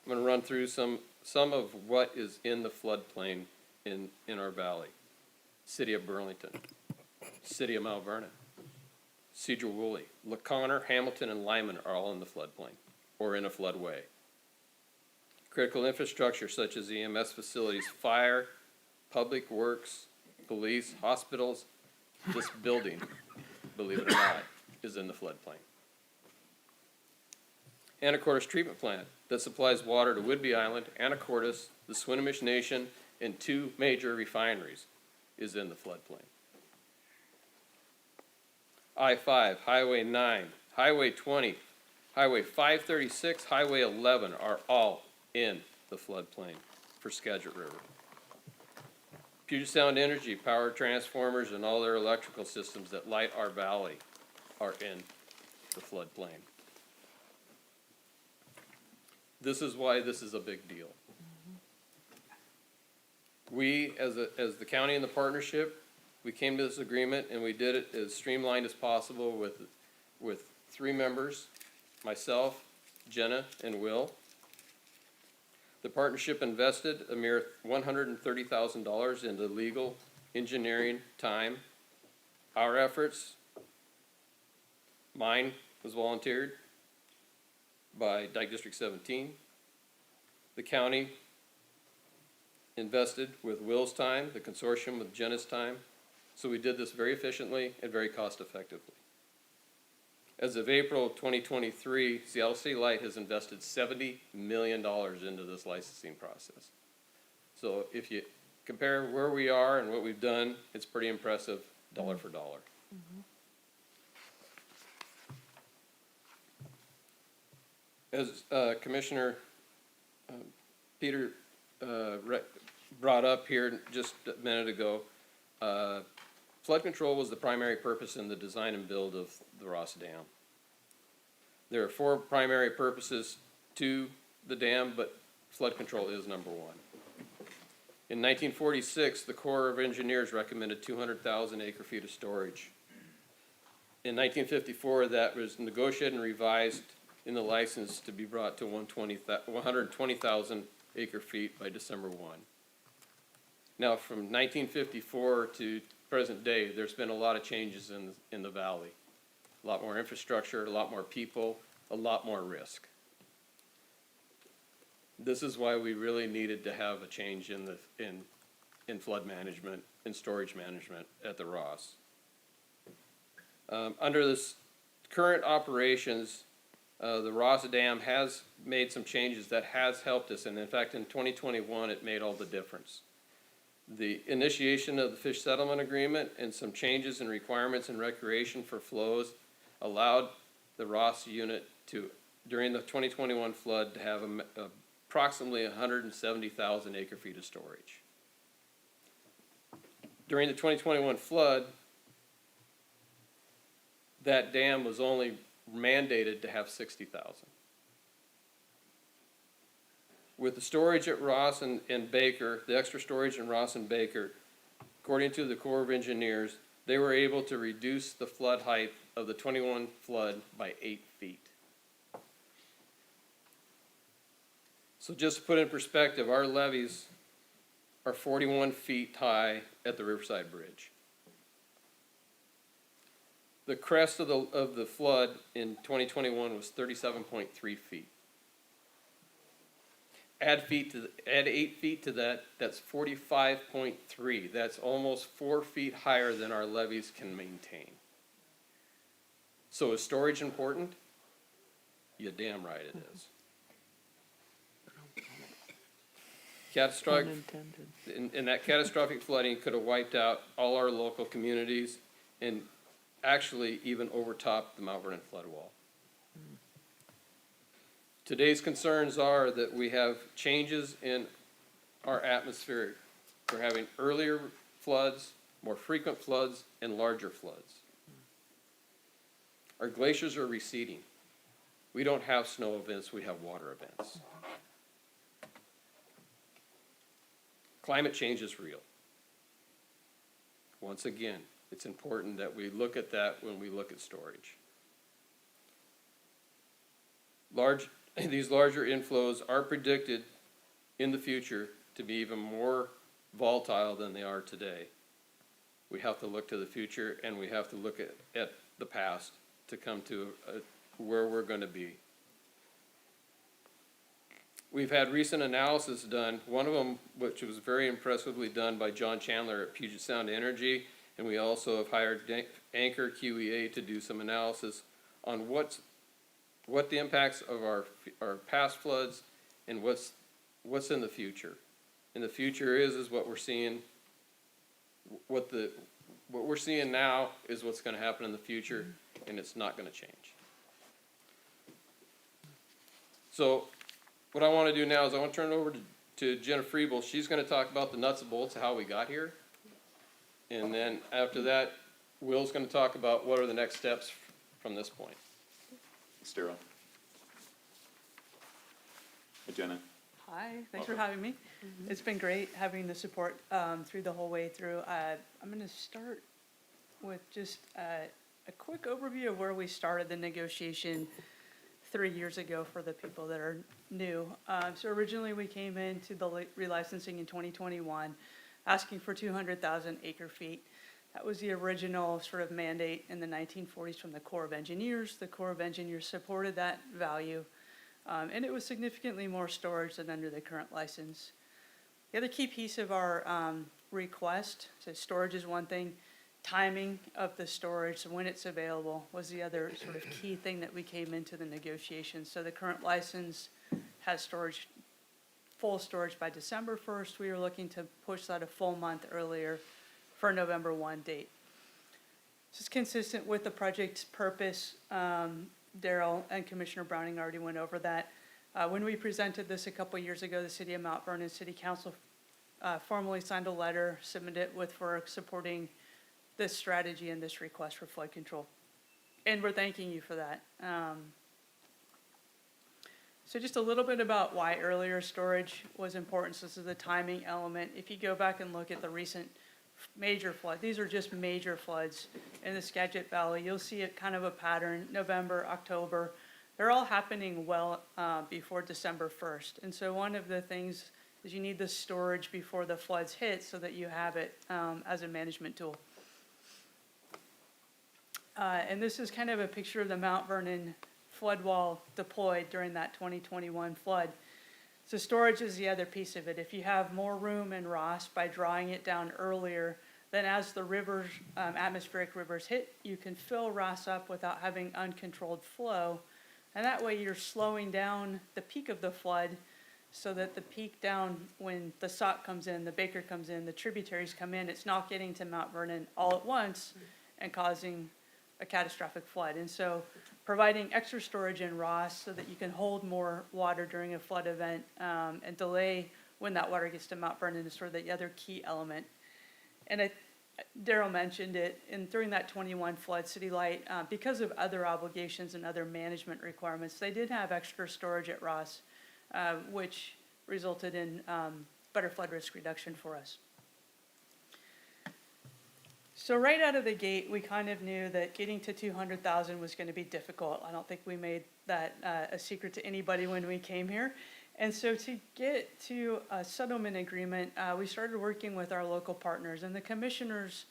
I'm going to run through some of what is in the floodplain in our valley. City of Burlington, City of Mount Vernon, Cedar Woolley, LaConner, Hamilton, and Lyman are all in the floodplain or in a floodway. Critical infrastructure such as EMS facilities, fire, public works, police, hospitals, this building, believe it or not, is in the floodplain. Anacortes Treatment Plant that supplies water to Whidbey Island, Anacortes, the Swinomish Nation, and 2 major refineries is in the floodplain. I-5, Highway 9, Highway 20, Highway 536, Highway 11 are all in the floodplain for Skagit River. Puget Sound Energy, power transformers, and all their electrical systems that light our valley are in the floodplain. This is why this is a big deal. We, as the county and the partnership, we came to this agreement and we did it as streamlined as possible with 3 members, myself, Jenna, and Will. The partnership invested a mere $130,000 into legal, engineering, time. Our efforts, mine was volunteered by Dyke District 17. The county invested with Will's time, the consortium with Jenna's time. So we did this very efficiently and very cost effectively. As of April 2023, Seattle City Light has invested $70 million into this licensing process. So if you compare where we are and what we've done, it's pretty impressive, dollar for dollar. As Commissioner Peter brought up here just a minute ago, flood control was the primary purpose in the design and build of the Ross Dam. There are 4 primary purposes to the dam, but flood control is number 1. In 1946, the Corps of Engineers recommended 200,000 acre-feet of storage. In 1954, that was negotiated and revised in the license to be brought to 120,000 acre-feet by December 1. Now, from 1954 to present day, there's been a lot of changes in the valley. A lot more infrastructure, a lot more people, a lot more risk. This is why we really needed to have a change in flood management and storage management at the Ross. Under this current operations, the Ross Dam has made some changes that has helped us, and in fact, in 2021, it made all the difference. The initiation of the fish settlement agreement and some changes in requirements and recreation for flows allowed the Ross unit to, during the 2021 flood, to have approximately 170,000 acre-feet of storage. During the 2021 flood, that dam was only mandated to have 60,000. With the storage at Ross and Baker, the extra storage in Ross and Baker, according to the Corps of Engineers, they were able to reduce the flood height of the 21 flood by 8 feet. So just to put in perspective, our levees are 41 feet high at the Riverside Bridge. The crest of the flood in 2021 was 37.3 feet. Add 8 feet to that, that's 45.3. That's almost 4 feet higher than our levees can maintain. So is storage important? You damn right it is. Catastrophic, and that catastrophic flooding could have wiped out all our local communities and actually even overtopped the Mount Vernon flood wall. Today's concerns are that we have changes in our atmosphere. We're having earlier floods, more frequent floods, and larger floods. Our glaciers are receding. We don't have snow events, we have water events. Climate change is real. Once again, it's important that we look at that when we look at storage. These larger inflows are predicted in the future to be even more volatile than they are today. We have to look to the future and we have to look at the past to come to where we're going to be. We've had recent analysis done, one of them which was very impressively done by John Chandler at Puget Sound Energy, and we also have hired Anchor QEA to do some analysis on what the impacts of our past floods and what's in the future. And the future is what we're seeing. What we're seeing now is what's going to happen in the future, and it's not going to change. So what I want to do now is I want to turn it over to Jenna Friebel. She's going to talk about the nuts and bolts of how we got here. And then after that, Will's going to talk about what are the next steps from this point. Sterling. Jenna. Hi, thanks for having me. It's been great having the support through the whole way through. I'm going to start with just a quick overview of where we started the negotiation 3 years ago for the people that are new. So originally we came into the relicensing in 2021, asking for 200,000 acre feet. That was the original sort of mandate in the 1940s from the Corps of Engineers. The Corps of Engineers supported that value. And it was significantly more storage than under the current license. The other key piece of our request, so storage is one thing, timing of the storage, so when it's available, was the other sort of key thing that we came into the negotiations. So the current license has storage, full storage by December 1st. We were looking to push that a full month earlier for a November 1 date. This is consistent with the project's purpose. Daryl and Commissioner Browning already went over that. When we presented this a couple years ago, the City of Mount Vernon City Council formally signed a letter, submitted it with for supporting this strategy and this request for flood control. And we're thanking you for that. So just a little bit about why earlier storage was important. So this is the timing element. If you go back and look at the recent major flood, these are just major floods in the Skagit Valley. You'll see it kind of a pattern, November, October. They're all happening well before December 1st. And so one of the things is you need the storage before the floods hit so that you have it as a management tool. And this is kind of a picture of the Mount Vernon flood wall deployed during that 2021 flood. So storage is the other piece of it. If you have more room in Ross by drawing it down earlier, then as the rivers, atmospheric rivers hit, you can fill Ross up without having uncontrolled flow. And that way you're slowing down the peak of the flood so that the peak down when the Sauk comes in, the Baker comes in, the tributaries come in, it's not getting to Mount Vernon all at once and causing a catastrophic flood. And so providing extra storage in Ross so that you can hold more water during a flood event and delay when that water gets to Mount Vernon is sort of the other key element. And Daryl mentioned it, and during that 21 flood, City Light, because of other obligations and other management requirements, they did have extra storage at Ross, which resulted in better flood risk reduction for us. So right out of the gate, we kind of knew that getting to 200,000 was going to be difficult. I don't think we made that a secret to anybody when we came here. And so to get to a settlement agreement, we started working with our local partners. And the commissioners,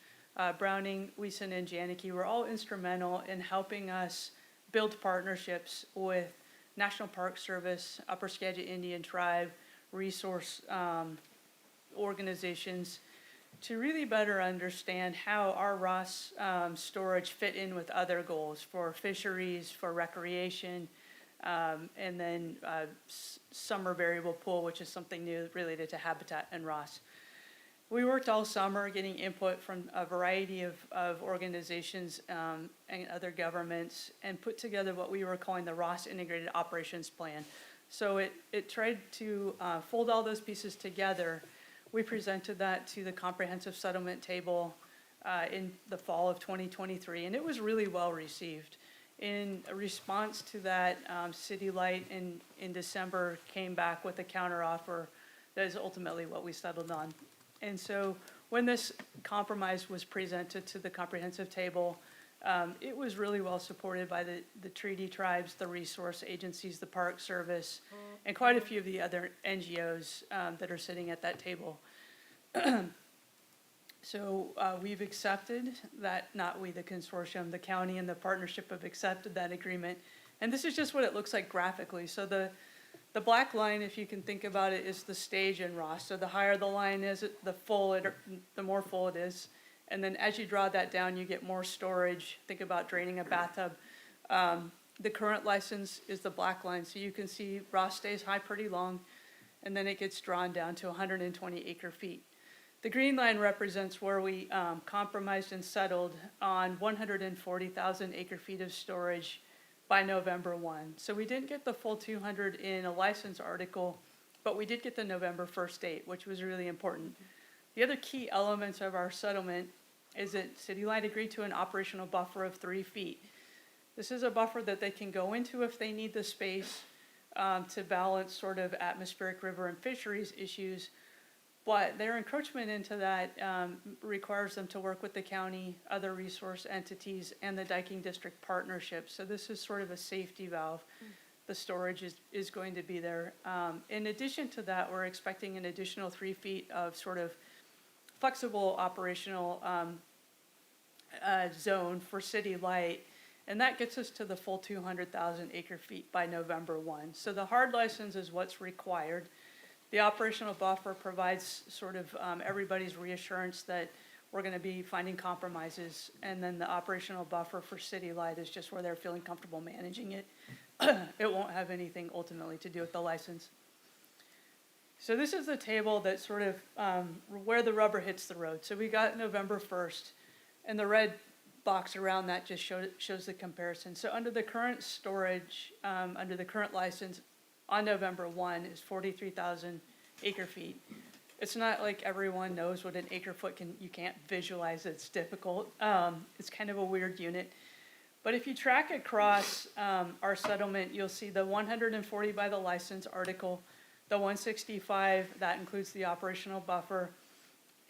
Browning, Wiesen, and Janicki, were all instrumental in helping us build partnerships with National Park Service, Upper Skagit Indian Tribe, resource organizations, to really better understand how our Ross storage fit in with other goals for fisheries, for recreation, and then summer variable pool, which is something new related to habitat and Ross. We worked all summer getting input from a variety of organizations and other governments and put together what we were calling the Ross Integrated Operations Plan. So it tried to fold all those pieces together. We presented that to the comprehensive settlement table in the fall of 2023, and it was really well received. In response to that, City Light in December came back with a counteroffer that is ultimately what we settled on. And so when this compromise was presented to the comprehensive table, it was really well supported by the treaty tribes, the resource agencies, the Park Service, and quite a few of the other NGOs that are sitting at that table. So we've accepted that, not we, the consortium, the county and the partnership have accepted that agreement. And this is just what it looks like graphically. So the black line, if you can think about it, is the stage in Ross. So the higher the line is, the more full it is. And then as you draw that down, you get more storage. Think about draining a bathtub. The current license is the black line. So you can see Ross stays high pretty long, and then it gets drawn down to 120 acre feet. The green line represents where we compromised and settled on 140,000 acre feet of storage by November 1. So we didn't get the full 200 in a license article, but we did get the November 1st date, which was really important. The other key elements of our settlement is that City Light agreed to an operational buffer of 3 feet. This is a buffer that they can go into if they need the space, to balance sort of atmospheric river and fisheries issues. But their encroachment into that requires them to work with the county, other resource entities, and the Diking District Partnership. So this is sort of a safety valve. The storage is going to be there. In addition to that, we're expecting an additional 3 feet of sort of flexible operational zone for City Light. And that gets us to the full 200,000 acre feet by November 1. So the hard license is what's required. The operational buffer provides sort of everybody's reassurance that we're going to be finding compromises. And then the operational buffer for City Light is just where they're feeling comfortable managing it. It won't have anything ultimately to do with the license. So this is the table that sort of where the rubber hits the road. So we got November 1st, and the red box around that just shows the comparison. So under the current storage, under the current license, on November 1 is 43,000 acre feet. It's not like everyone knows what an acre foot you can't visualize, it's difficult. It's kind of a weird unit. But if you track across our settlement, you'll see the 140 by the license article, the 165, that includes the operational buffer.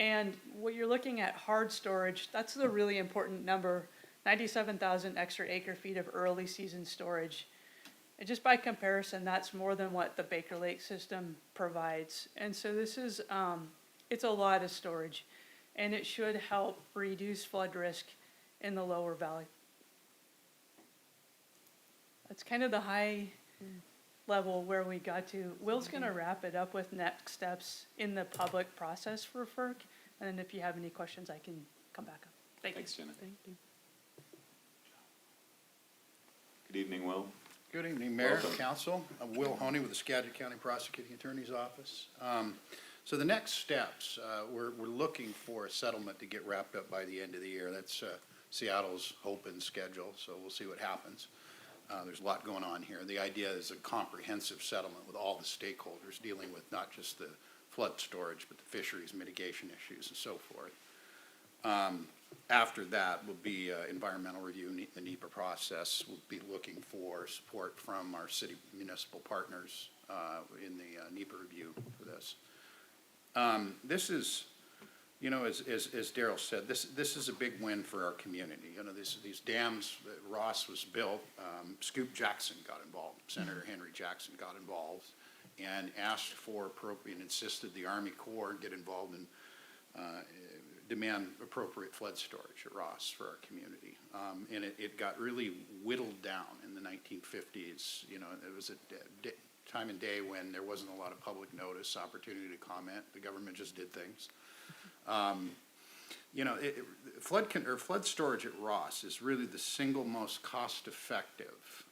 And what you're looking at, hard storage, that's the really important number, 97,000 extra acre feet of early season storage. And just by comparison, that's more than what the Baker Lake system provides. And so this is, it's a lot of storage, and it should help reduce flood risk in the lower valley. That's kind of the high level where we got to. Will's gonna wrap it up with next steps in the public process for FERC. And if you have any questions, I can come back up. Thanks, Jenna. Thank you. Good evening, Will. Good evening, Mayor, Welcome. Council. I'm Will Honey with the Skagit County Prosecuting Attorney's Office. So the next steps, we're looking for a settlement to get wrapped up by the end of the year. That's Seattle's hope and schedule, so we'll see what happens. There's a lot going on here. The idea is a comprehensive settlement with all the stakeholders dealing with not just the flood storage, but the fisheries mitigation issues and so forth. After that will be environmental review, the NEPA process. We'll be looking for support from our city municipal partners in the NEPA review for this. This is, you know, as Daryl said, this is a big win for our community. You know, these dams that Ross was built, Scoop Jackson got involved. Senator Henry Jackson got involved and asked for appropriate, insisted the Army Corps get involved and demand appropriate flood storage at Ross for our community. And it got really whittled down in the 1950s. You know, it was a time and day when there wasn't a lot of public notice, opportunity to comment. The government just did things. You know, flood storage at Ross is really the single most cost-effective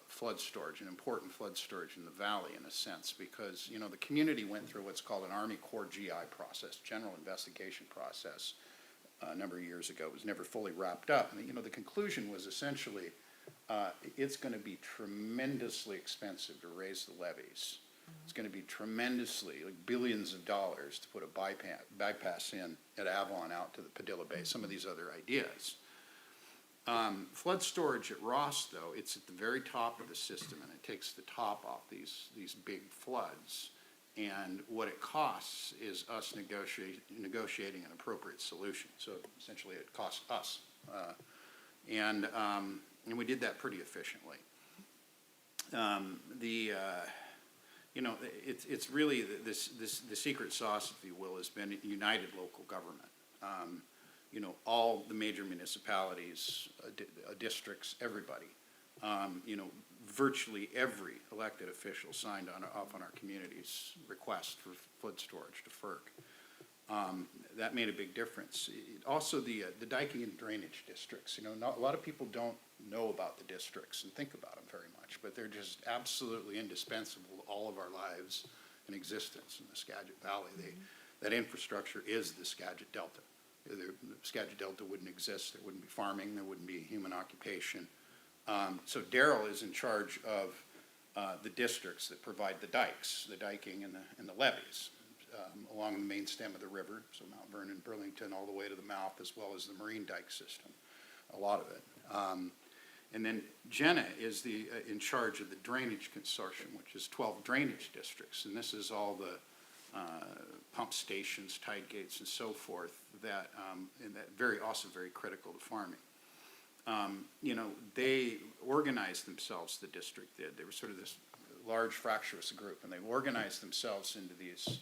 flood storage, an important flood storage in the valley in a sense, because, you know, the community went through what's called an Army Corps GI process, general investigation process, a number of years ago. It was never fully wrapped up. And, you know, the conclusion was essentially it's going to be tremendously expensive to raise the levees. It's going to be tremendously, like billions of dollars to put a bypass in at Avalon out to the Padilla Bay, some of these other ideas. Flood storage at Ross, though, it's at the very top of the system, and it takes the top off these big floods. And what it costs is us negotiating an appropriate solution. So essentially it costs us. And we did that pretty efficiently. You know, it's really the secret sauce, if you will, has been united local government. You know, all the major municipalities, districts, everybody. You know, virtually every elected official signed off on our community's request for flood storage to FERC. That made a big difference. Also, the diking and drainage districts. You know, a lot of people don't know about the districts and think about them very much, but they're just absolutely indispensable to all of our lives and existence in the Skagit Valley. That infrastructure is the Skagit Delta. The Skagit Delta wouldn't exist. There wouldn't be farming. There wouldn't be human occupation. So Daryl is in charge of the districts that provide the dikes, the diking and the levees along the main stem of the river, so Mount Vernon, Burlington, all the way to the mouth, as well as the marine dike system, a lot of it. And then Jenna is the, in charge of the drainage consortium, which is 12 drainage districts. And this is all the pump stations, tide gates, and so forth that, and that also very critical to farming. You know, they organized themselves, the district did. They were sort of this large fractious group, and they organized themselves into these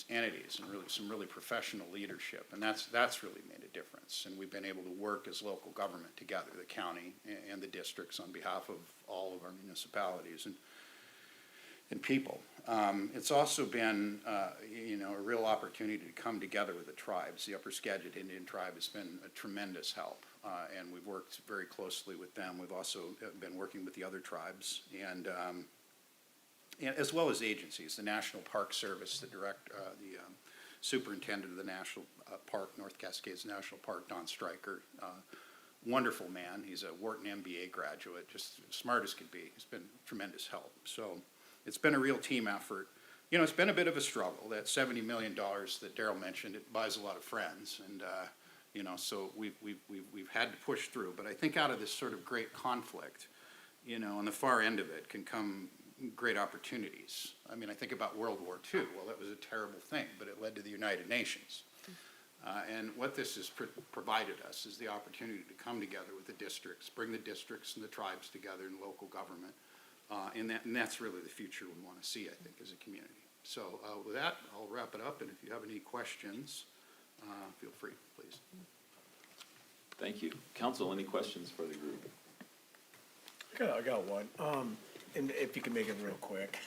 entities and really some really professional leadership, and that's really made a difference. And we've been able to work as local government together, the county and the districts, on behalf of all of our municipalities and people. It's also been, you know, a real opportunity to come together with the tribes. The Upper Skagit Indian Tribe has been a tremendous help, and we've worked very closely with them. We've also been working with the other tribes, and as well as agencies, the National Park Service, the superintendent of the National Park, North Cascades National Park, Don Stryker, wonderful man. He's a Wharton MBA graduate, just smart as could be. He's been tremendous help. So it's been a real team effort. You know, it's been a bit of a struggle. That $70 million that Darrell mentioned, it buys a lot of friends, and you know, so we've had to push through. But I think out of this sort of great conflict, you know, on the far end of it can come great opportunities. I mean, I think about World War II. Well, that was a terrible thing, but it led to the United Nations. And what this has provided us is the opportunity to come together with the districts, bring the districts and the tribes together in local government. And that's really the future we want to see, I think, as a community. So with that, I'll wrap it up, and if you have any questions, feel free, please. Thank you. Council, any questions for the group? I got one. And if you can make it real quick.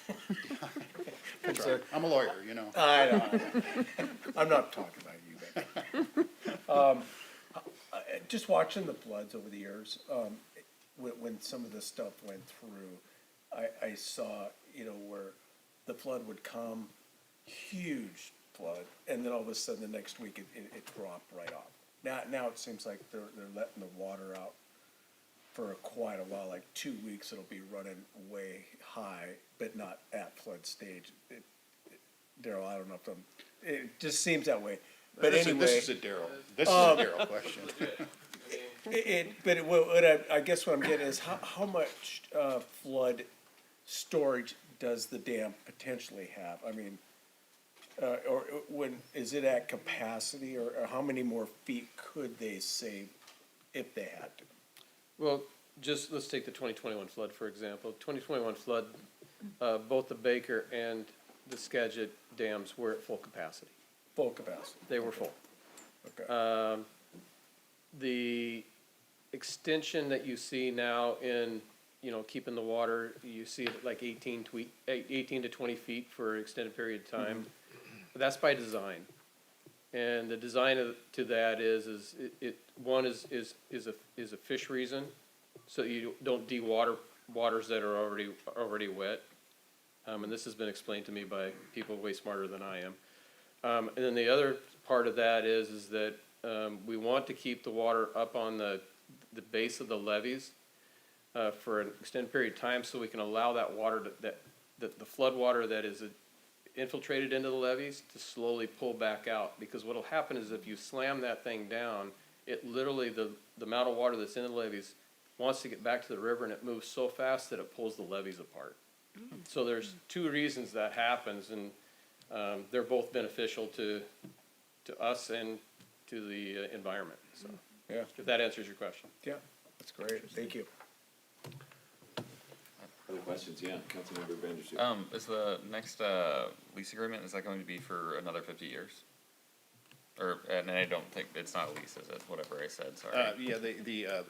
I'm a lawyer, you know. I know. I'm not talking about you, but just watching the floods over the years, when some of this stuff went through, I saw, you know, where the flood would come, huge flood, and then all of a sudden the next week it dropped right off. Now it seems like they're letting the water out for quite a while, like 2 weeks it'll be running way high, but not at flood stage. Darrell, I don't know if it just seems that way. But anyway. This is a Darrell question. I guess what I'm getting is how much flood storage does the dam potentially have? I mean, or when, is it at capacity, or how many more feet could they save if they had to? Well, just, let's take the 2021 flood, for example. 2021 flood, both the Baker and the Skagit dams were at full capacity. Full capacity? They were full. Okay. The extension that you see now in, you know, keeping the water, you see it like 18 to 20 feet for an extended period of time. But that's by design. And the design to that is one is a fish reason, so you don't de-water waters that are already wet. And this has been explained to me by people way smarter than I am. And then the other part of that is that we want to keep the water up on the base of the levees for an extended period of time, so we can allow that water the flood water that is infiltrated into the levees to slowly pull back out. Because what'll happen is if you slam that thing down, it literally, the amount of water that's in the levees wants to get back to the river, and it moves so fast that it pulls the levees apart. So there's two reasons that happens, and they're both beneficial to us and to the environment. So, yeah, if that answers your question. Yeah, that's great. Thank you. Other questions? Yeah, Councilmember Vandersloot. Is the next lease agreement, is that going to be for another 50 years? Or, and I don't think, it's not a lease, is it? Whatever I said, sorry. Yeah,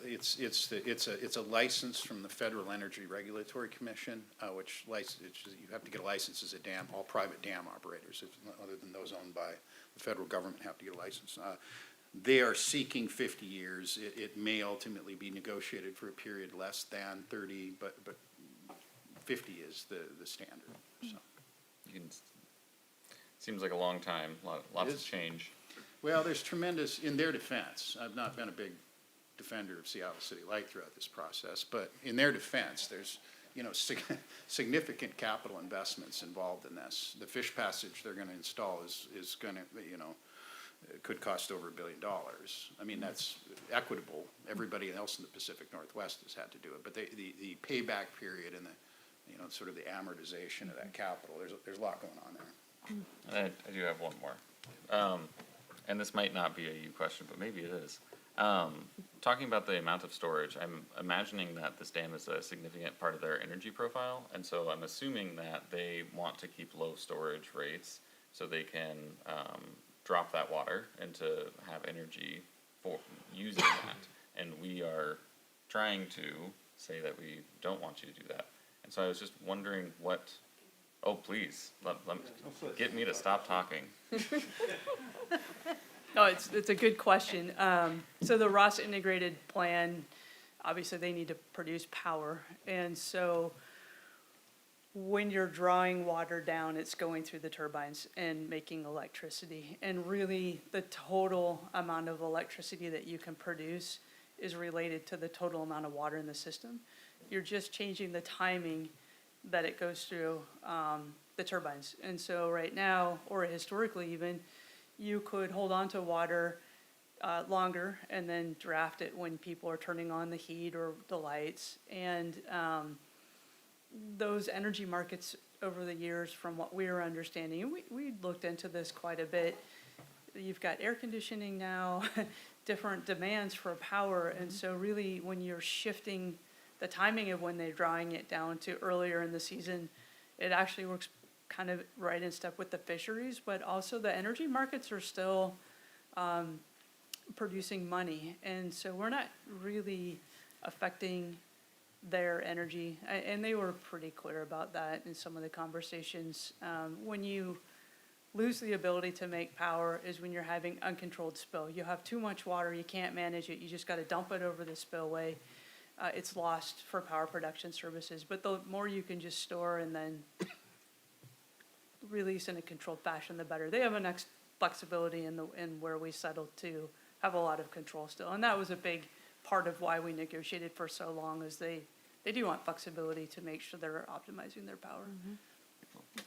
it's a license from the Federal Energy Regulatory Commission, which you have to get a license as a dam. All private dam operators, other than those owned by the federal government, have to get a license. They are seeking 50 years. It may ultimately be negotiated for a period less than 30, but 50 is the standard. So. Seems like a long time, lots of change. Well, there's tremendous, in their defense, I've not been a big defender of Seattle City Light throughout this process, but in their defense, there's, you know, significant capital investments involved in this. The fish passage they're going to install is going to, you know, could cost over $1 billion. I mean, that's equitable. Everybody else in the Pacific Northwest has had to do it, but the payback period and the, sort of the amortization of that capital, there's a lot going on there. And I do have one more. And this might not be a you question, but maybe it is. Talking about the amount of storage, I'm imagining that this dam is a significant part of their energy profile, and so I'm assuming that they want to keep low storage rates so they can drop that water and to have energy for using that. And we are trying to say that we don't want you to do that. And so I was just wondering what, oh, please, get me to stop talking. No, it's a good question. So the Ross integrated plan, obviously they need to produce power. And so when you're drawing water down, it's going through the turbines and making electricity. And really, the total amount of electricity that you can produce is related to the total amount of water in the system. You're just changing the timing that it goes through the turbines. And so right now, or historically even, you could hold on to water longer and then draft it when people are turning on the heat or the lights. And those energy markets over the years, from what we were understanding, we looked into this quite a bit. You've got air conditioning now, different demands for power. And so really when you're shifting the timing of when they're drawing it down to earlier in the season, it actually works kind of right in step with the fisheries, but also the energy markets are still producing money. And so we're not really affecting their energy. And they were pretty clear about that in some of the conversations. When you lose the ability to make power is when you're having uncontrolled spill. You have too much water, you can't manage it, you just got to dump it over the spillway. It's lost for power production services. But the more you can just store and then release in a controlled fashion, the better. They have an flexibility in where we settled to have a lot of control still. And that was a big part of why we negotiated for so long, is they do want flexibility to make sure they're optimizing their power.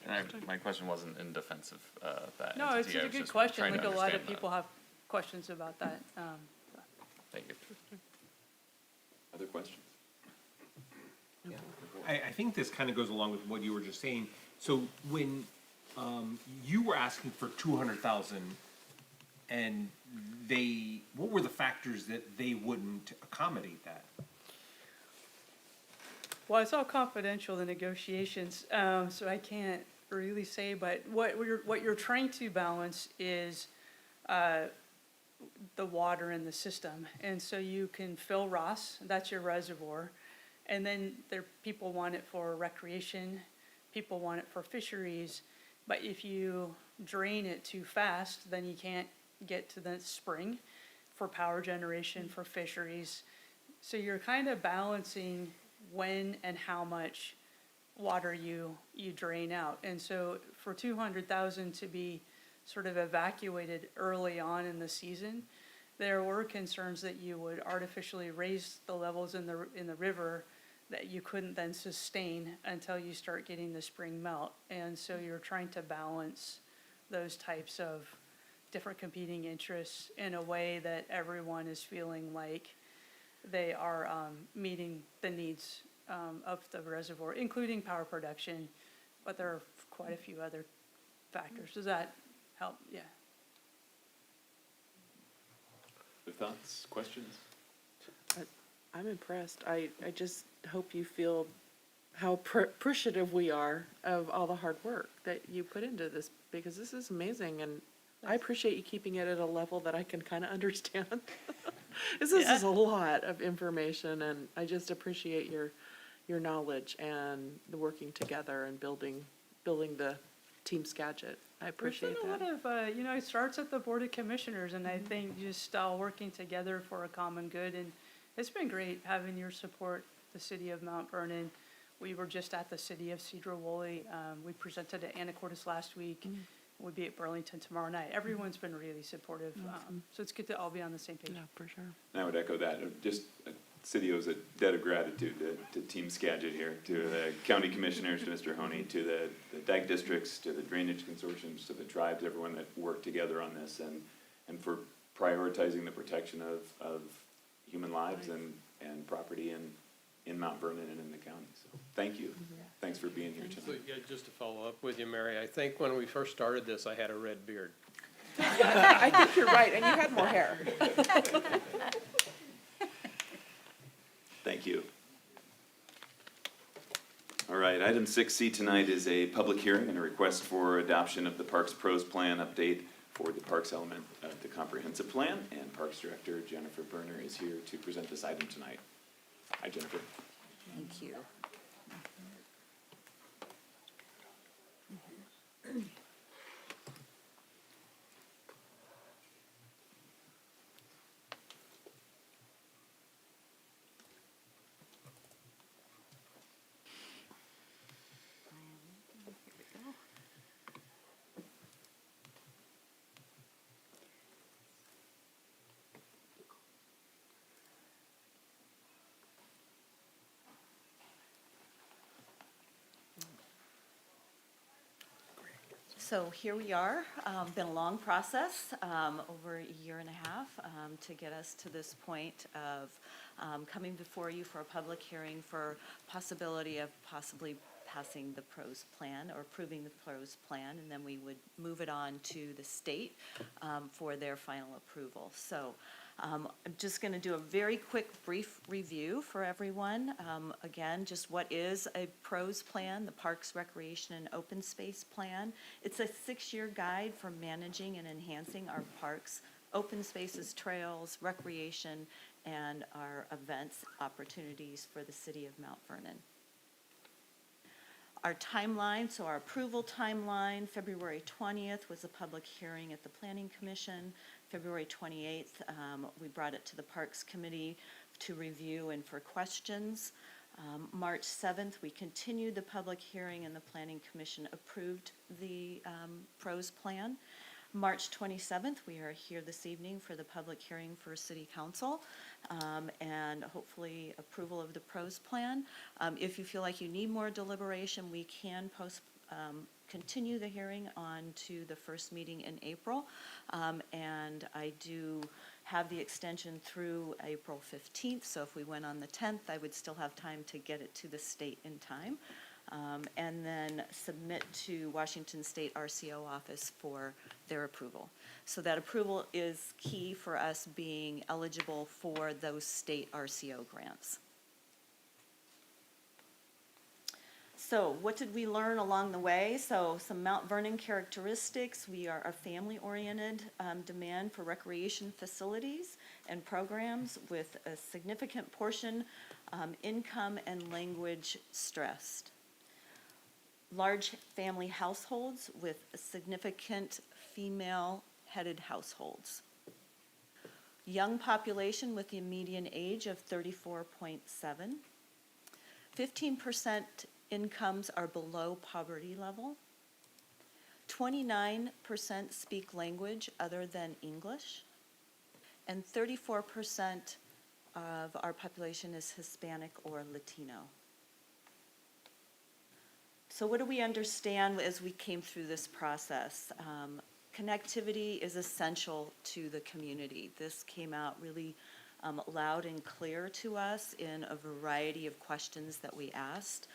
And my question wasn't in defense of that No, entity. it's a good question. Like a lot of people have questions about that. Thank you. Other questions? I think this kind of goes along with what you were just saying. So when you were asking for 200,000, and what were the factors that they wouldn't accommodate that? Well, it's all confidential, the negotiations, so I can't really say, but what you're trying to balance is the water in the system. And so you can fill Ross, that's your reservoir, and then people want it for recreation, people want it for fisheries, but if you drain it too fast, then you can't get to the spring for power generation, for fisheries. So you're kind of balancing when and how much water you drain out. And so for 200,000 to be sort of evacuated early on in the season, there were concerns that you would artificially raise the levels in the river that you couldn't then sustain until you start getting the spring melt. And so you're trying to balance those types of different competing interests in a way that everyone is feeling like they are meeting the needs of the reservoir, including power production, but there are quite a few other factors. Does that help? Yeah. Other thoughts, questions? I'm impressed. I just hope you feel how appreciative we are of all the hard work that you put into this, because this is amazing, and I appreciate you keeping it at a level that I can kind of understand. This is a lot of information, and I just appreciate your knowledge and the working together and building the Team Skagit. I appreciate that. There's been a lot of, it starts at the Board of Commissioners, and I think just all working together for a common good. And it's been great having your support, the city of Mount Vernon. We were just at the city of Cedro-Woolley. We presented at Anacortes last week. We'll be at Burlington tomorrow night. Everyone's been really supportive. So it's good to all be on the same page. Yeah, for sure. And I would echo that. Just city owes a debt of gratitude to Team Skagit here, to the county commissioners, to Mr. Honey, to the dike districts, to the drainage consortiums, to the tribes, everyone that worked together on this. And and for prioritizing the protection of human lives and property in Mount Vernon and in the county. So thank you. Thanks for being here So, tonight. yeah, just to follow up with you, Mary, I think when we first started this, I had a red beard. I think you're right, and you had more hair. Thank you. All right, item 6C tonight is a public hearing and a request for adoption of the Parks Pros Plan update for the Parks element of the comprehensive plan, and Parks Director Jennifer Berner is here to present this item tonight. Hi, Jennifer. Thank you. So here we are, been a long process, over a year and a half, to get us to this point of coming before you for a public hearing for possibility of possibly passing the PROS plan or approving the PROS plan, and then we would move it on to the state for their final approval. So I'm just going to do a very quick, brief review for everyone. Again, just what is a PROS plan, the Parks, Recreation, and Open Space Plan. It's a 6-year guide for managing and enhancing our parks, open spaces, trails, recreation, and our events opportunities for the city of Mount Vernon. Our timeline, so our approval timeline, February 20th was a public hearing at the Planning Commission. February 28th, we brought it to the Parks Committee to review and for questions. March 7th, we continued the public hearing and the Planning Commission approved the PROS plan. March 27th, we are here this evening for the public hearing for City Council and hopefully approval of the PROS plan. If you feel like you need more deliberation, we can continue the hearing on to the first meeting in April. And I do have the extension through April 15th, so if we went on the 10th, I would still have time to get it to the state in time. And then submit to Washington State RCO office for their approval. So that approval is key for us being eligible for those state RCO grants. So what did we learn along the way? So some Mount Vernon characteristics. We are a family-oriented demand for recreation facilities and programs with a significant portion income and language stressed. Large family households with significant female-headed households. Young population with a median age of 34.7. 15% incomes are below poverty level. 29% speak language other than English. And 34% of our population is Hispanic or Latino. So what do we understand as we came through this process? Connectivity is essential to the community. This came out really loud and clear to us in a variety of questions that we asked.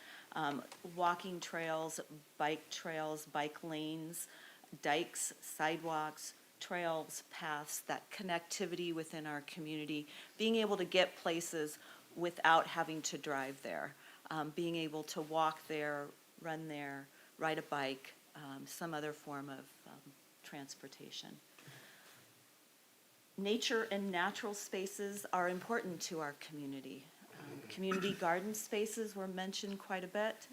Walking trails, bike lanes, dikes, sidewalks, trails, paths, that connectivity within our community, being able to get places without having to drive there, being able to walk there, run there, ride a bike, some other form of transportation. Nature and natural spaces are important to our community. Community garden spaces were mentioned quite a bit.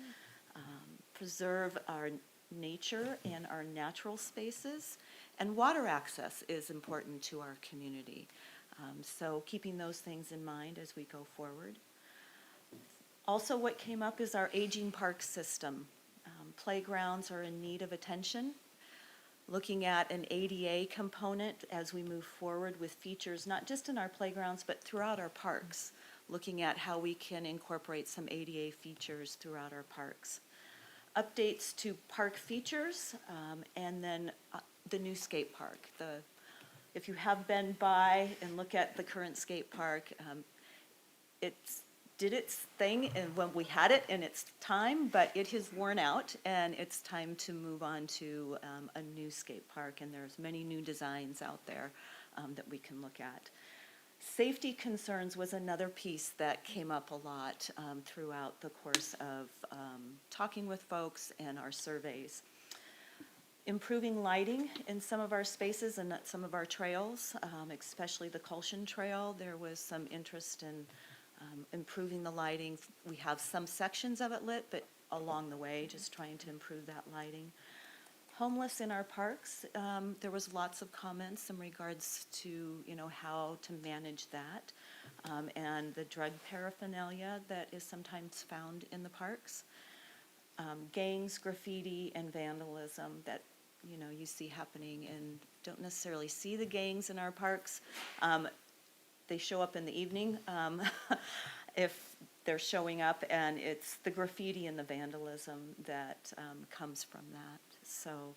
Preserve our nature and our natural spaces. And water access is important to our community. So keeping those things in mind as we go forward. Also, what came up is our aging park system. Playgrounds are in need of attention. Looking at an ADA component as we move forward with features, not just in our playgrounds, but throughout our parks. Looking at how we can incorporate some ADA features throughout our parks. Updates to park features, and then the new skate park. If you have been by and look at the current skate park, it's did its thing and when we had it in its time, but it has worn out and it's time to move on to a new skate park, and there's many new designs out there that we can look at. Safety concerns was another piece that came up a lot throughout the course of talking with folks and our surveys. Improving lighting in some of our spaces and at some of our trails, especially the Colshan Trail. There was some interest in improving the lighting. We have some sections of it lit, but along the way, just trying to improve that lighting. Homeless in our parks, there was lots of comments in regards to, how to manage that, and the drug paraphernalia that is sometimes found in the parks. Gangs, graffiti, and vandalism that, you see happening, and don't necessarily see the gangs in our parks. They show up in the evening if they're showing up, and it's the graffiti and the vandalism that comes from that. So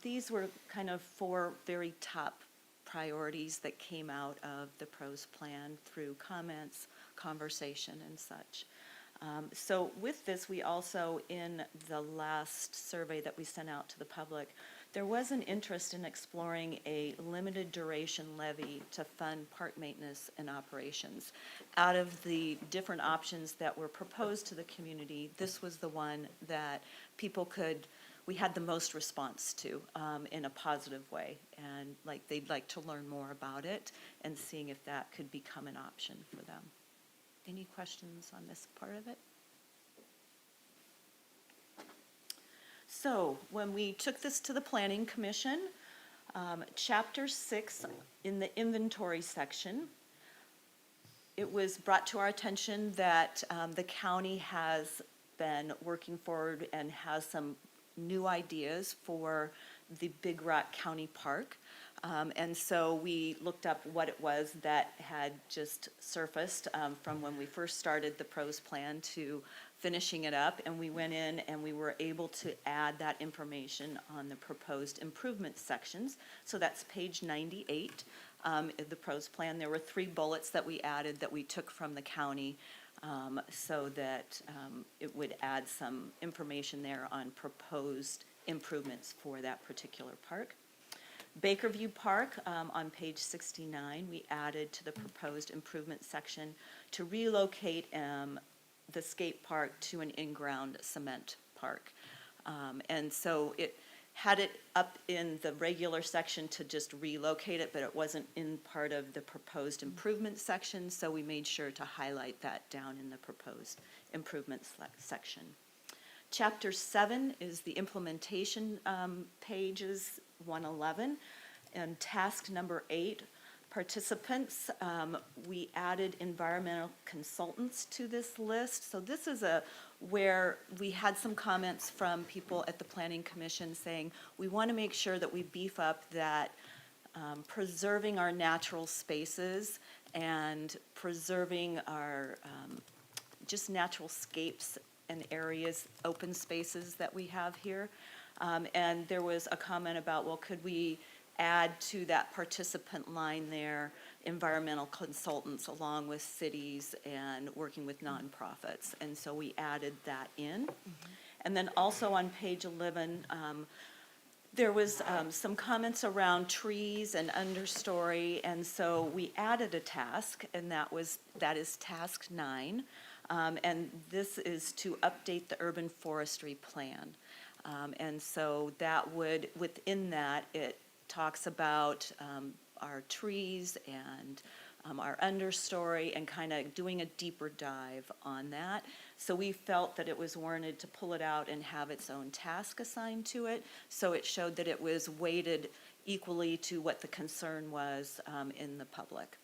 these were kind of 4 very top priorities that came out of the PROS plan through comments, conversation, and such. So with this, we also, in the last survey that we sent out to the public, there was an interest in exploring a limited duration levy to fund park maintenance and operations. Out of the different options that were proposed to the community, this was the one that we had the most response to in a positive way. And they'd like to learn more about it and seeing if that could become an option for them. Any questions on this part of it? So when we took this to the Planning Commission, Chapter 6 in the inventory section, it was brought to our attention that the county has been working forward and has some new ideas for the Big Rock County Park. And so we looked up what it was that had just surfaced from when we first started the PROS plan to finishing it up, and we went in and we were able to add that information on the proposed improvement sections. So that's page 98 of the PROS plan. There were 3 bullets that we added that we took from the county so that it would add some information there on proposed improvements for that particular park. Bakerview Park, on page 69, we added to the proposed improvement section to relocate the skate park to an in-ground cement park. And so it had it up in the regular section to just relocate it, but it wasn't in part of the proposed improvement section, so we made sure to highlight that down in the proposed improvement section. Chapter 7 is the implementation pages 111, and task number 8, participants. We added environmental consultants to this list. So this is where we had some comments from people at the Planning Commission saying we want to make sure that we beef up that preserving our natural spaces and preserving our just natural scapes and areas, open spaces that we have here. And there was a comment about, well, could we add to that participant line there environmental consultants along with cities and working with nonprofits. And so we added that in. And then also on page 11, there was some comments around trees and understory, and so we added a task, and that is task 9. And this is to update the urban forestry plan. And so that would, within that, it talks about our trees and our understory and kind of doing a deeper dive on that. So we felt that it was warranted to pull it out and have its own task assigned to it. So it showed that it was weighted equally to what the concern was in the public.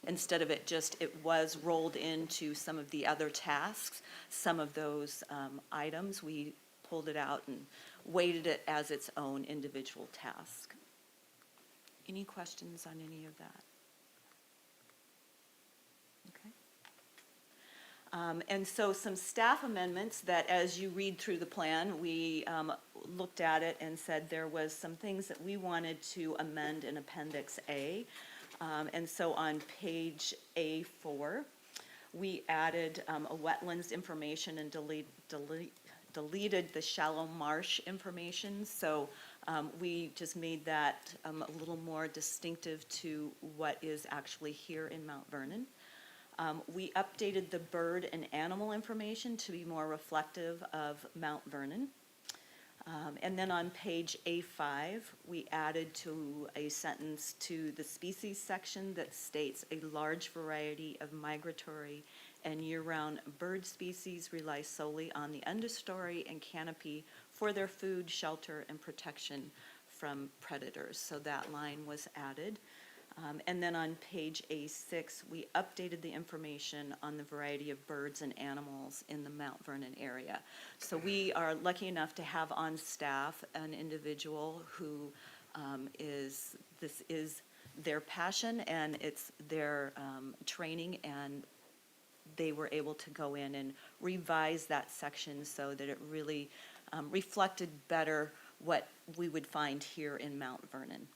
Instead of it was rolled into some of the other tasks, some of those items, we pulled it out and weighted it as its own individual task. Any questions on any of that? Okay. And so some staff amendments that, as you read through the plan, we looked at it and said there was some things that we wanted to amend in Appendix A. And so on page A4, we added a wetlands information and deleted the shallow marsh information. So we just made that a little more distinctive to what is actually here in Mount Vernon. We updated the bird and animal information to be more reflective of Mount Vernon. And then on page A5, we added to a sentence to the species section that states a large variety of migratory and year-round bird species rely solely on the understory and canopy for their food, shelter, and protection from predators. So that line was added. And then on page A6, we updated the information on the variety of birds and animals in the Mount Vernon area. So we are lucky enough to have on staff an individual who this is their passion and it's their training, and they were able to go in and revise that section so that it really reflected better what we would find here in Mount Vernon.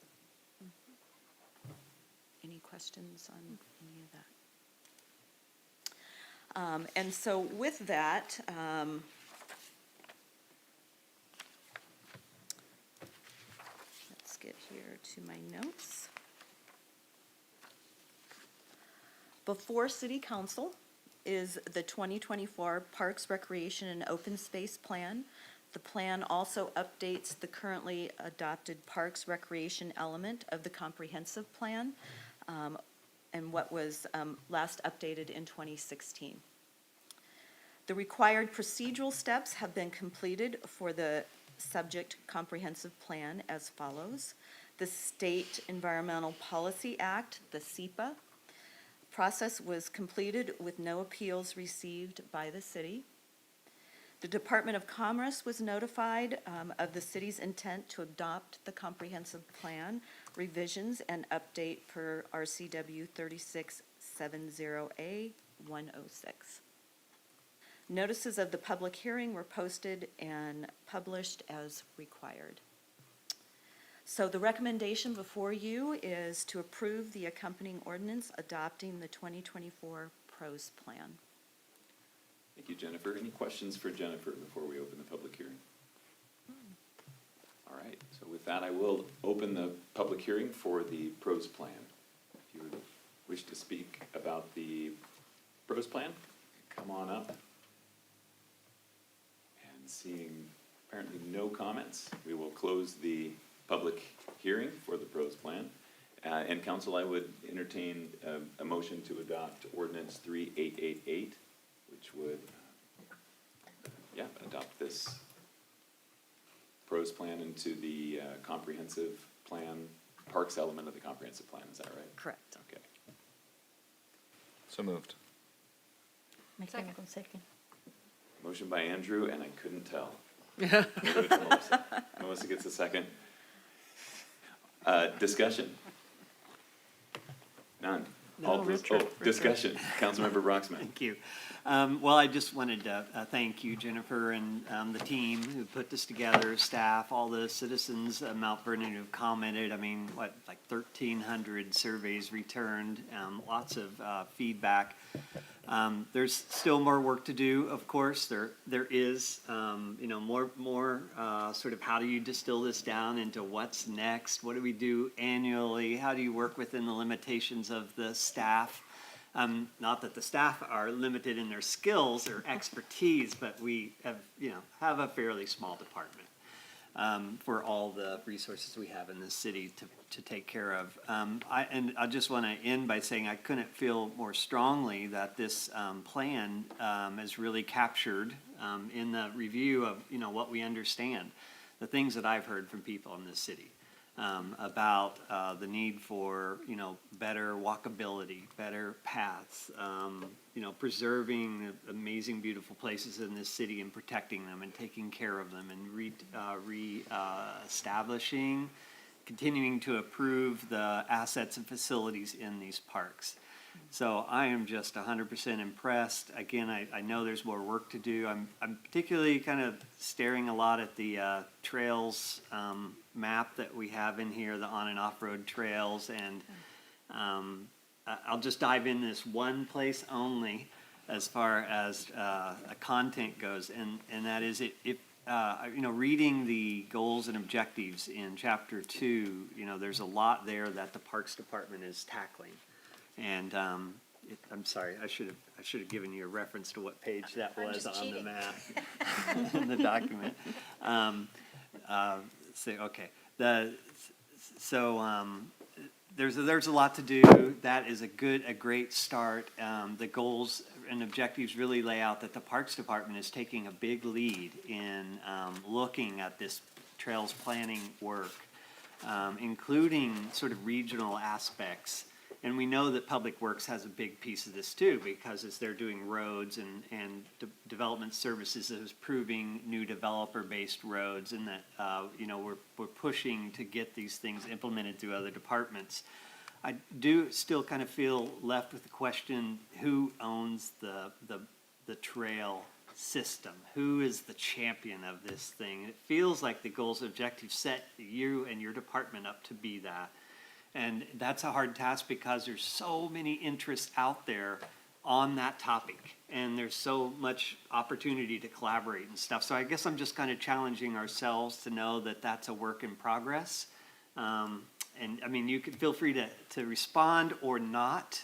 Any questions on any of that? And so with that, let's get here to my notes. Before City Council is the 2024 Parks, Recreation, and Open Space Plan. The plan also updates the currently adopted Parks, Recreation element of the comprehensive plan, and what was last updated in 2016. The required procedural steps have been completed for the subject comprehensive plan as follows. The State Environmental Policy Act, the SEPA, process was completed with no appeals received by the city. The Department of Commerce was notified of the city's intent to adopt the comprehensive plan revisions and update per RCW 3670A 106. Notices of the public hearing were posted and published as required. So the recommendation before you is to approve the accompanying ordinance adopting the 2024 PROS plan. Thank you, Jennifer. Any questions for Jennifer before we open the public hearing? All right, so with that, I will open the public hearing for the PROS plan. If you would wish to speak about the PROS plan, come on up. And seeing apparently no comments, we will close the public hearing for the PROS plan. And council, I would entertain a motion to adopt ordinance 3888, which would, adopt this PROS plan into the comprehensive plan, parks element of the comprehensive plan, is that right? Correct. Okay. So moved. Second. Motion by Andrew, and I couldn't tell. Melissa. Melissa gets a second. Discussion? None. Discussion. Councilmember Broxman. Thank you. Well, I just wanted to thank you, Jennifer, and the team who put this together, staff, all the citizens of Mount Vernon who've commented. I mean, like 1,300 surveys returned, lots of feedback. There's still more work to do, of course. There is, more sort of how do you distill this down into what's next? What do we do annually? How do you work within the limitations of the staff? Not that the staff are limited in their skills or expertise, but we have a fairly small department for all the resources we have in this city to take care of. I just want to end by saying I couldn't feel more strongly that this plan is really captured in the review of what we understand, the things that I've heard from people in this city. About the need for better walkability, better paths, preserving the amazing, beautiful places in this city and protecting them and taking care of them and establishing, continuing to improve the assets and facilities in these parks. So I am just 100% impressed. Again, I know there's more work to do. I'm particularly kind of staring a lot at the trails map that we have in here, the on and off-road trails, and I'll just dive in this one place only as far as content goes, and that is reading the goals and objectives in Chapter 2, there's a lot there that the Parks Department is tackling. And I'm sorry, I should have given you a reference to what page that was on the map in the document. There's a lot to do. That is a great start. The goals and objectives really lay out that the Parks Department is taking a big lead in looking at this trails planning work, including sort of regional aspects. And we know that Public Works has a big piece of this too, because as they're doing roads and development services is proving new developer-based roads, and that we're pushing to get these things implemented through other departments. I do still kind of feel left with the question: who owns the trail system? Who is the champion of this thing? It feels like the goals and objectives set you and your department up to be that. And that's a hard task because there's so many interests out there on that topic, and there's so much opportunity to collaborate and stuff. So I guess I'm just kind of challenging ourselves to know that that's a work in progress. And I mean, you can feel free to respond or not,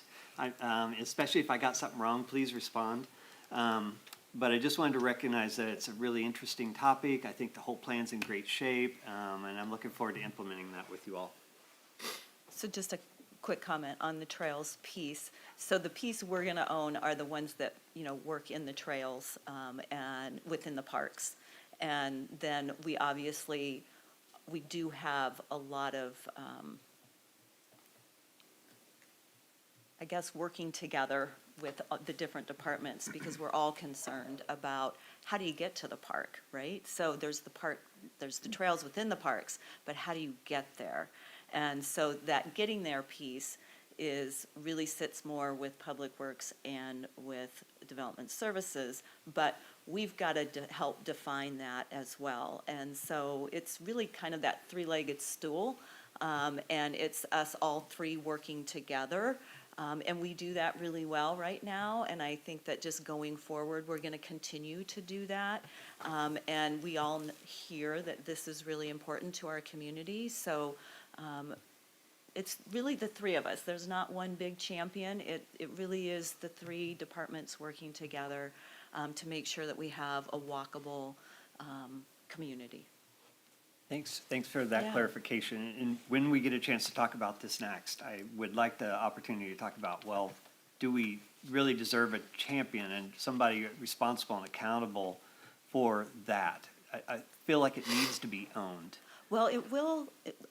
especially if I got something wrong, please respond. But I just wanted to recognize that it's a really interesting topic. I think the whole plan's in great shape, and I'm looking forward to implementing that with you all. So just a quick comment on the trails piece. So the piece we're going to own are the ones that, work in the trails and within the parks. And then we do have a lot of, working together with the different departments, because we're all concerned about how do you get to the park, right? So there's the trails within the parks, but how do you get there? And so that getting there piece really sits more with Public Works and with Development Services, but we've got to help define that as well. And so it's really kind of that three-legged stool, and it's us all three working together. And we do that really well right now, and I think that just going forward, we're going to continue to do that. And we all hear that this is really important to our community, so it's really the three of us. There's not one big champion. It really is the three departments working together to make sure that we have a walkable community. Thanks for that Yeah. clarification. And when we get a chance to talk about this next, I would like the opportunity to talk about, well, do we really deserve a champion and somebody responsible and accountable for that? I feel like it needs to be owned. Well,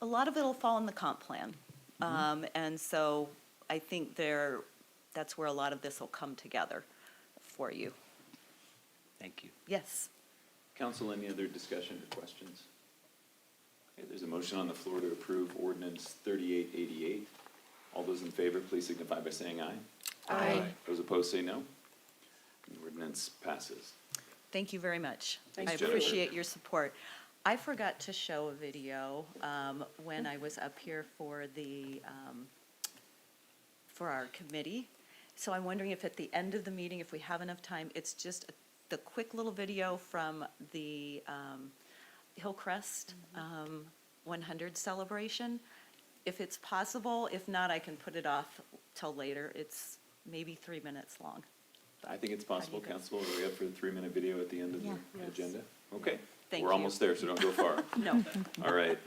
a lot of it will fall in the comp plan. And so I think that's where a lot of this will come together for you. Thank you. Yes. Council, any other discussion or questions? Okay, there's a motion on the floor to approve ordinance 3888. All those in favor, please signify by saying aye. Aye. Those opposed say no. The ordinance passes. Thank you very much. Thanks, I Jennifer. appreciate your support. I forgot to show a video when I was up here for our committee. So I'm wondering if at the end of the meeting, if we have enough time, it's just the quick little video from the Hillcrest 100 celebration. If it's possible, if not, I can put it off till later. It's maybe 3 minutes long. I think it's possible, Council. Are we up for the 3-minute video at the end of the Yes. agenda? Okay. Thank We're you. almost there, so don't go far. No. All right.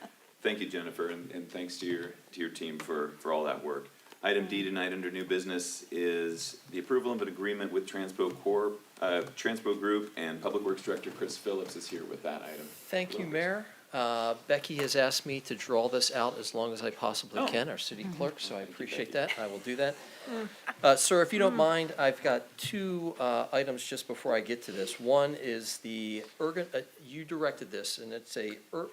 Thank you, Jennifer, and thanks to your team for all that work. Item D tonight under new business is the approval of an agreement with Transpo Group, and Public Works Director Chris Phillips is here with that item. Thank you, Mayor. Becky has asked me to draw this out as long as I possibly can, our city clerk, so I appreciate that. I will do that. Sir, if you don't mind, I've got two items just before I get to this. One is you directed this, and it's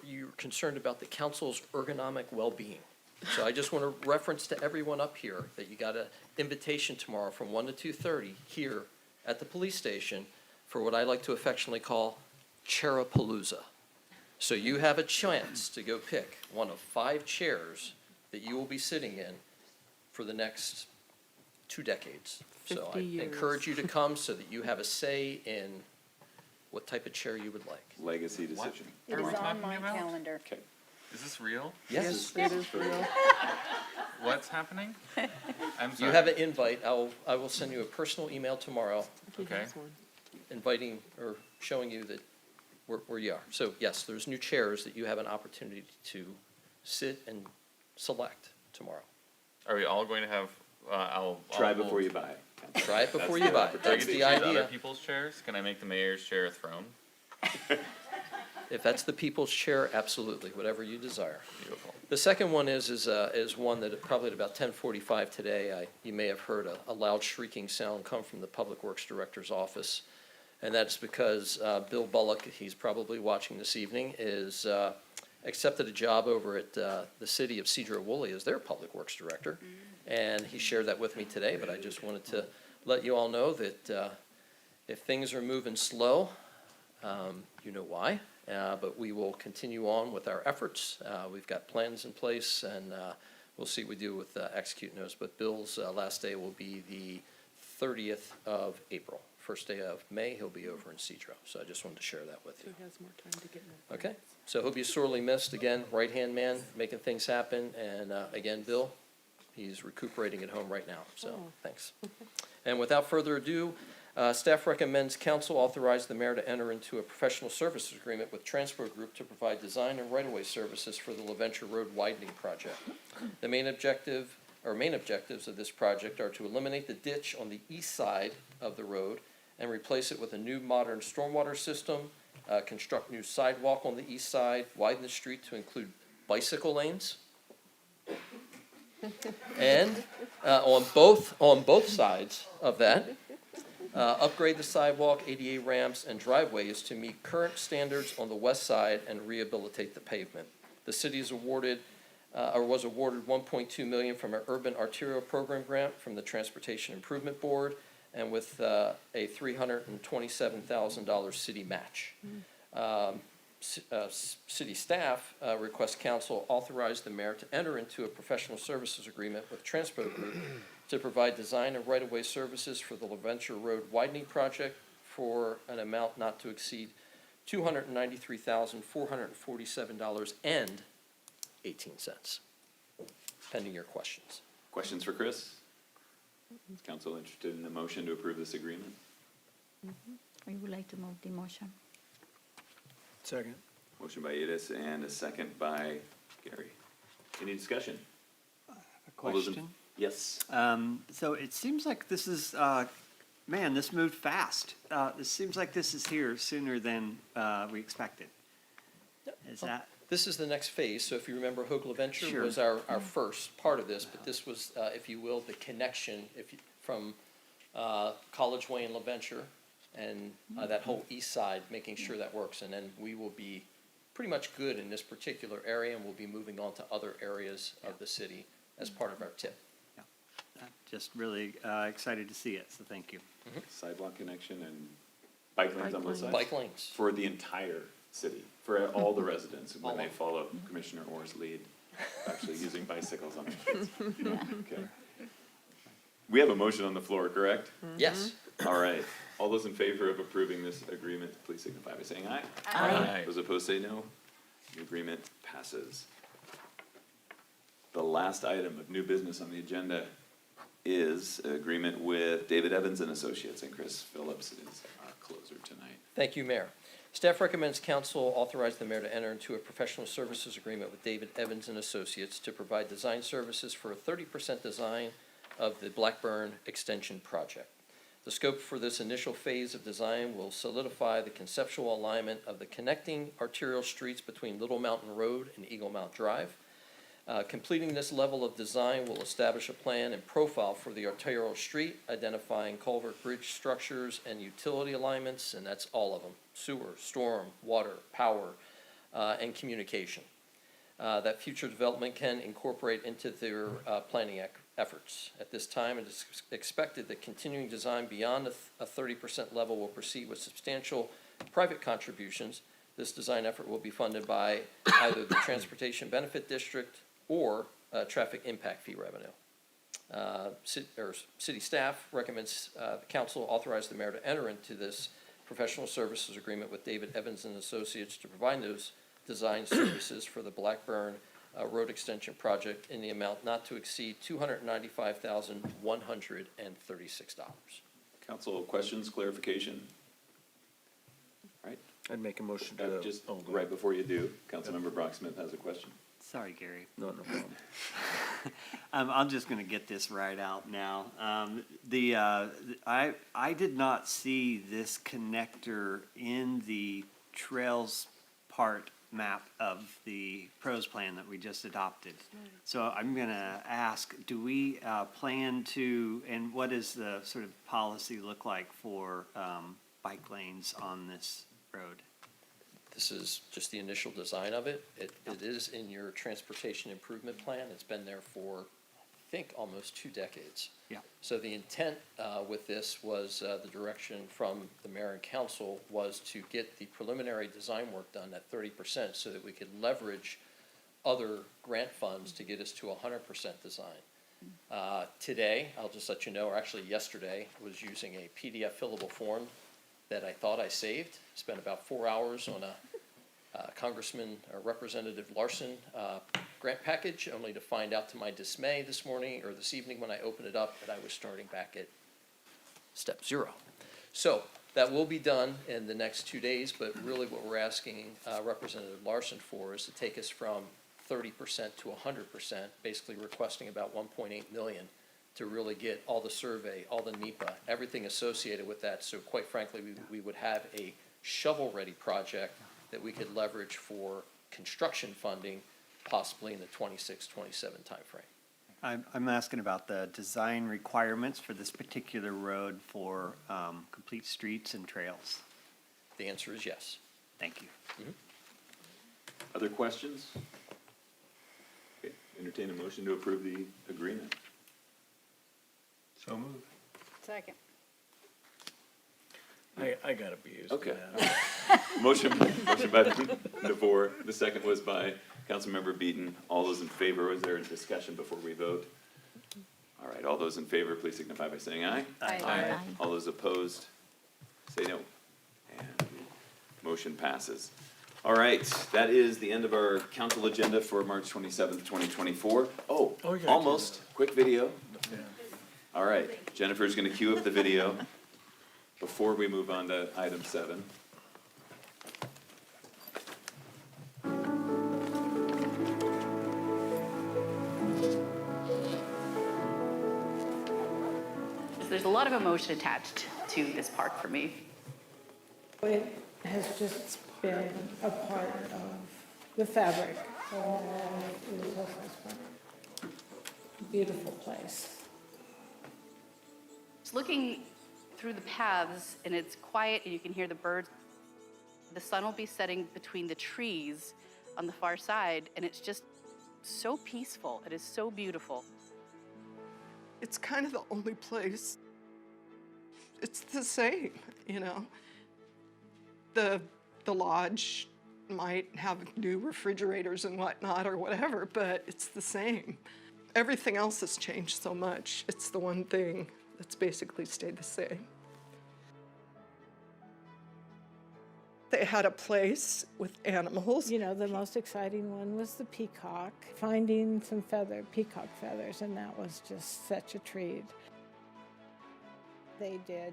you're concerned about the council's ergonomic well-being. So I just want to reference to everyone up here that you got an invitation tomorrow from 1 to 2:30 here at the police station for what I like to affectionately call Chairapalooza. So you have a chance to go pick one of 5 chairs that you will be sitting in for the next 2 decades. So 50 I years. encourage you to come so that you have a say in what type of chair you would like. Legacy decision. It Are is we on talking my about? calendar. Okay. Is this real? Yes, It is real. What's happening? I'm sorry. you have an invite. I will send you a personal email tomorrow He Okay. has one. inviting or showing you that where you are. So yes, there's new chairs that you have an opportunity to sit and select tomorrow. Are we all going to have, I'll. Try I'll before hold- you buy. Try it before That's you the buy. Do I That's get to the choose other idea. people's chairs? Can I make the mayor's chair a throne? If that's the people's chair, absolutely, whatever you desire. Beautiful. The second one is one that probably at about 10:45 today, you may have heard a loud shrieking sound come from the Public Works Director's office. And that's because Bill Bullock, he's probably watching this evening, is accepted a job over at the city of Cedar-Woolley as their Public Works Director. And he shared that with me today, but I just wanted to let you all know that if things are moving slow, you know why. But we will continue on with our efforts. We've got plans in place, and we'll see what we do with executing those. But Bill's last day will be the 30th of April. First day of May, he'll be over in Cedro. So I just wanted to share that with So you. he has more time to get more. Okay? So he'll be sorely missed. Again, right-hand man, making things happen. And again, Bill, he's recuperating at home right now. So Oh. thanks. And without further ado, staff recommends council authorize the mayor to enter into a professional services agreement with Transport Group to provide design and right-of-way services for the LaVenture Road widening project. The main objectives of this project are to eliminate the ditch on the east side of the road and replace it with a new modern stormwater system, construct new sidewalk on the east side, widen the street to include bicycle lanes. And on both sides of that, upgrade the sidewalk, ADA ramps, and driveways to meet current standards on the west side and rehabilitate the pavement. The city is awarded, or was awarded $1.2 million from an urban arterial program grant from the Transportation Improvement Board, and with a $327,000 city match. City staff requests council authorize the mayor to enter into a professional services agreement with Transport Group to provide design and right-of-way services for the LaVenture Road widening project for an amount not to exceed $293,447.18, pending your questions. Questions for Chris? Is council interested in the motion to approve this agreement? I would like to move the motion. Second. Motion by Edis and a second by Gary. Any discussion? A All those in- question? Yes. So it seems like this is, man, this moved fast. It seems like this is here sooner than we expected. Is that? This is the next phase, so if you remember, Hoag LaVenture Sure. was our first part of this, but this was, if you will, the connection from College Way and LaVenture and that whole east side, making sure that works. And then we will be pretty much good in this particular area, and we'll be moving on to other areas of the city as part of our tip. Just really excited to see it, so thank you. Sidewalk connection and bike lanes on both sides? Bike lanes. For the entire city, for all the residents, when All they of follow Commissioner Orr's lead, actually using bicycles on the streets. Okay. We have a motion on the floor, correct? Yes. All right. All those in favor of approving this agreement, please signify by saying aye. Aye. Those opposed say no. The agreement passes. The last item of new business on the agenda is agreement with David Evans and Associates, and Chris Phillips is our closer tonight. Thank you, Mayor. Staff recommends council authorize the mayor to enter into a professional services agreement with David Evans and Associates to provide design services for a 30% design of the Blackburn Extension Project. The scope for this initial phase of design will solidify the conceptual alignment of the connecting arterial streets between Little Mountain Road and Eagle Mount Drive. Completing this level of design will establish a plan and profile for the arterial street, identifying culvert bridge structures and utility alignments, and that's all of them: sewer, storm, water, power, and communication. that future development can incorporate into their planning efforts. At this time, it is expected that continuing design beyond a 30% level will proceed with substantial private contributions. This design effort will be funded by either the Transportation Benefit District or traffic impact fee revenue. City staff recommends the council authorize the mayor to enter into this professional services agreement with David Evans and Associates to provide those design services for the Blackburn Road Extension Project in the amount not to exceed $295,136. Council questions, clarification? All right, I'd make a motion to. just right before you do, Councilmember Brock Smith has a question. Sorry, Gary. No problem. I'm just gonna get this right out now. I did not see this connector in the trails part map of the pros plan that we just adopted. So I'm gonna ask, do we plan to, and what does the sort of policy look like for bike lanes on this road? This is just the initial design of it. It is in your transportation improvement plan. It's been there for, I think, almost 2 decades. Yeah. So the intent with this was, the direction from the mayor and council was to get the preliminary design work done at 30% so that we could leverage other grant funds to get us to 100% design. Today, I'll just let you know, or actually yesterday, I was using a PDF fillable form that I thought I saved. Spent about 4 hours on a Congressman or Representative Larson grant package, only to find out to my dismay this morning or this evening when I opened it up that I was starting back at step 0. So that will be done in the next 2 days, but really what we're asking Representative Larson for is to take us from 30% to 100%, basically requesting about $1.8 million to really get all the survey, all the NEPA, everything associated with that. So quite frankly, we would have a shovel-ready project that we could leverage for construction funding, possibly in the 26-27 timeframe. I'm asking about the design requirements for this particular road for complete streets and trails. The answer is yes. Thank you. Other questions? Okay, entertain a motion to approve the agreement. So moved. Second. I gotta be used to Okay. that. Motion by DeVore, the second was by Councilmember Beaton. All those in favor, was there a discussion before we vote? All right, all those in favor, please signify by saying aye. Aye. All those opposed, say no. And motion passes. All right, that is the end of our council agenda for March 27th, 2024. Oh, Oh, you gotta almost, quick video. Yeah. All right, Jennifer's gonna cue up the video before we move on to item 7. There's a lot of emotion attached to this park for me. It has just been a part of the fabric of the Hillcrest Park. Beautiful place. Just looking through the paths, and it's quiet, and you can hear the birds. The sun will be setting between the trees on the far side, and it's just so peaceful. It is so beautiful. It's kind of the only place. It's the same, you know. The lodge might have new refrigerators and whatnot or whatever, but it's the same. Everything else has changed so much. It's the one thing that's basically stayed the same. They had a place with animals. You know, the most exciting one was the peacock, finding some peacock feathers, and that was just such a treat. They did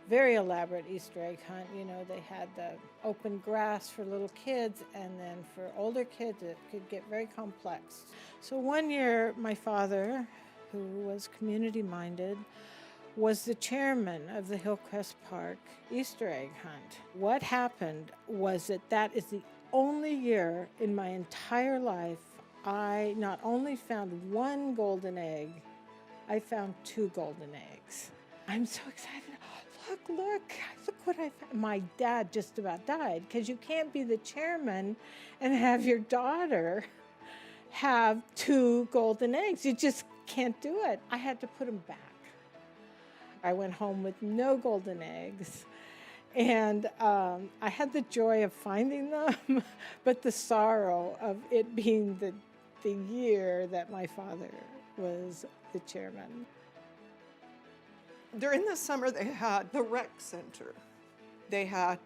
very elaborate Easter egg hunt. You know, they had the open grass for little kids, and then for older kids, it could get very complex. So one year, my father, who was community-minded, was the chairman of the Hillcrest Park Easter egg hunt. What happened was that is the only year in my entire life I not only found one golden egg, I found 2 golden eggs. I'm so excited. Look what I found. My dad just about died because you can't be the chairman and have your daughter have 2 golden eggs. You just can't do it. I had to put them back. I went home with no golden eggs. And I had the joy of finding them, but the sorrow of it being the year that my father was the chairman. During the summer, they had the rec center. They had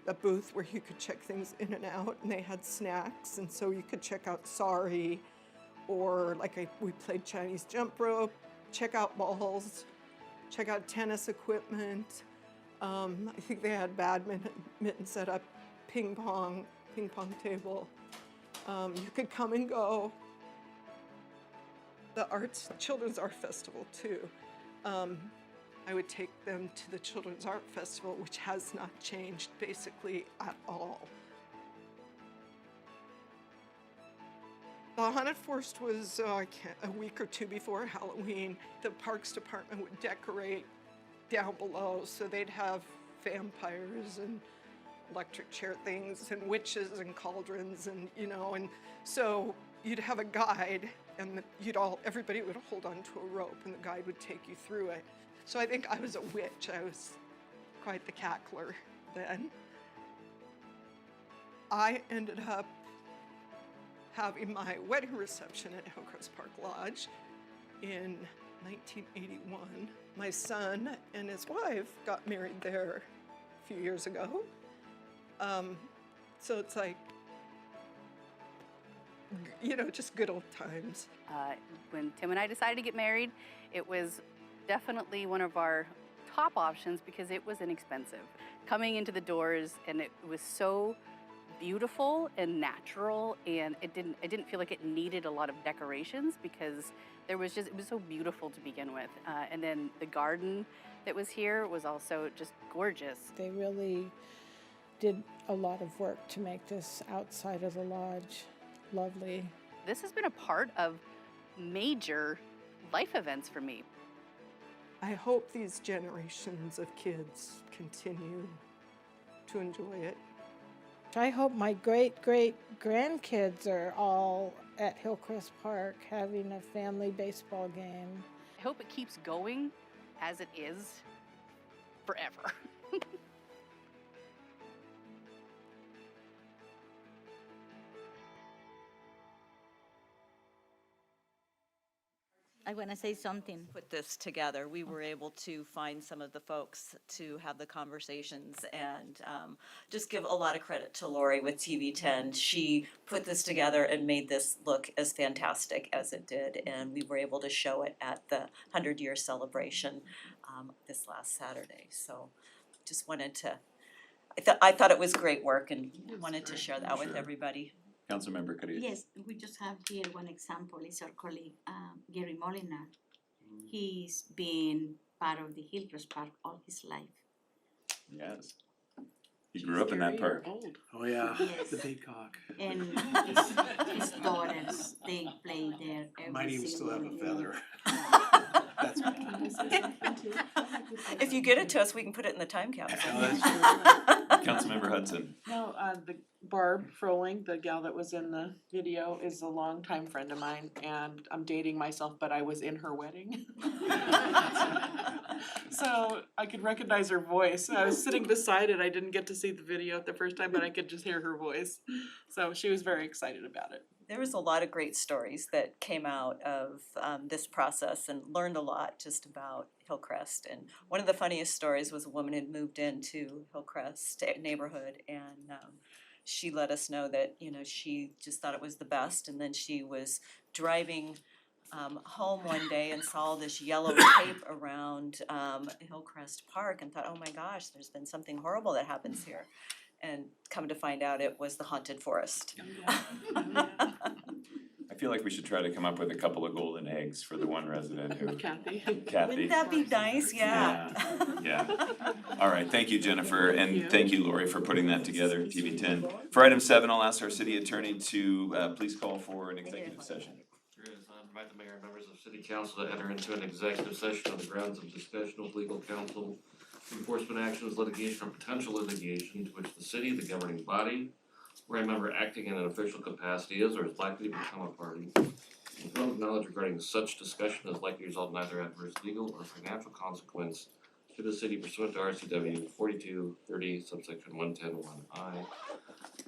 a booth where you could check things in and out, and they had snacks, and so you could check out Sorry, or we played Chinese jump rope, check out balls, check out tennis equipment. I think they had badminton set up, ping pong table. You could come and go. The Children's Art Festival too. I would take them to the Children's Art Festival, which has not changed basically at all. The Haunted Forest was a week or 2 before Halloween. The Parks Department would decorate down below, so they'd have vampires and electric chair things and witches and cauldrons and and so you'd have a guide and everybody would hold on to a rope and the guide would take you through it. So I think I was a witch. I was quite the cackler then. I ended up having my wedding reception at Hillcrest Park Lodge in 1981. My son and his wife got married there a few years ago. So it's just good old times. When Tim and I decided to get married, it was definitely one of our top options because it was inexpensive. Coming into the doors, and it was so beautiful and natural, and it didn't feel like it needed a lot of decorations because it was so beautiful to begin with. And then the garden that was here was also just gorgeous. They really did a lot of work to make this outside of the lodge lovely. This has been a part of major life events for me. I hope these generations of kids continue to enjoy it. I hope my great-great-grandkids are all at Hillcrest Park having a family baseball game. I hope it keeps going as it is forever. I want to say something. Put this together. We were able to find some of the folks to have the conversations and just give a lot of credit to Lori with TV10. She put this together and made this look as fantastic as it did, and we were able to show it at the 100-year celebration this last Saturday. So just wanted to, I thought it was great work and wanted to share that with everybody. Councilmember Carrillo. Yes, we just have here one example. It's our colleague Gary Molina. He's been part of the Hillcrest Park all his life. Yes. He grew up in that park. Oh, yeah, Yes. the big cock. And his daughters, they play there every Might even still have a single feather. That's If you get it to us, we can put it in the time capsule. Councilmember Hudson. No, the Barb Froling, the gal that was in the video, is a longtime friend of mine, and I'm dating myself, but I was in her wedding. So I could recognize her voice. I was sitting beside it. I didn't get to see the video the first time, but I could just hear her voice. So she was very excited about it. There was a lot of great stories that came out of this process and learned a lot just about Hillcrest. And one of the funniest stories was a woman had moved into Hillcrest neighborhood, and she let us know that, she just thought it was the best. And then she was driving home one day and saw this yellow tape around Hillcrest Park and thought, oh my gosh, there's been something horrible that happens here. And come to find out it was the haunted forest. I feel like we should try to come up with a couple of golden eggs for the one resident who. Kathy. Wouldn't that be nice? Yeah. Yeah. All right, thank you, Jennifer, and thank you, Lori, for putting that together, TV10. For item 7, I'll ask our city attorney to please call for an executive session. Invite the mayor and members of city council to enter into an executive session on the grounds of discussion with legal counsel, enforcement actions, litigation, or potential litigation to which the city, the governing body, where a member acting in an official capacity is or is likely to become a party, and whose knowledge regarding such discussion is likely to result in either adverse legal or financial consequence to the city pursuant to RCW 4230 subsection 110(1)(I).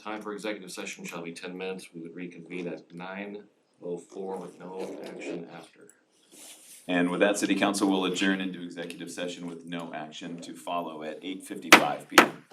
Time for executive session shall be 10 minutes. We would reconvene at 9:04 with no action after. And with that, city council will adjourn into executive session with no action to follow at 8:55 PM.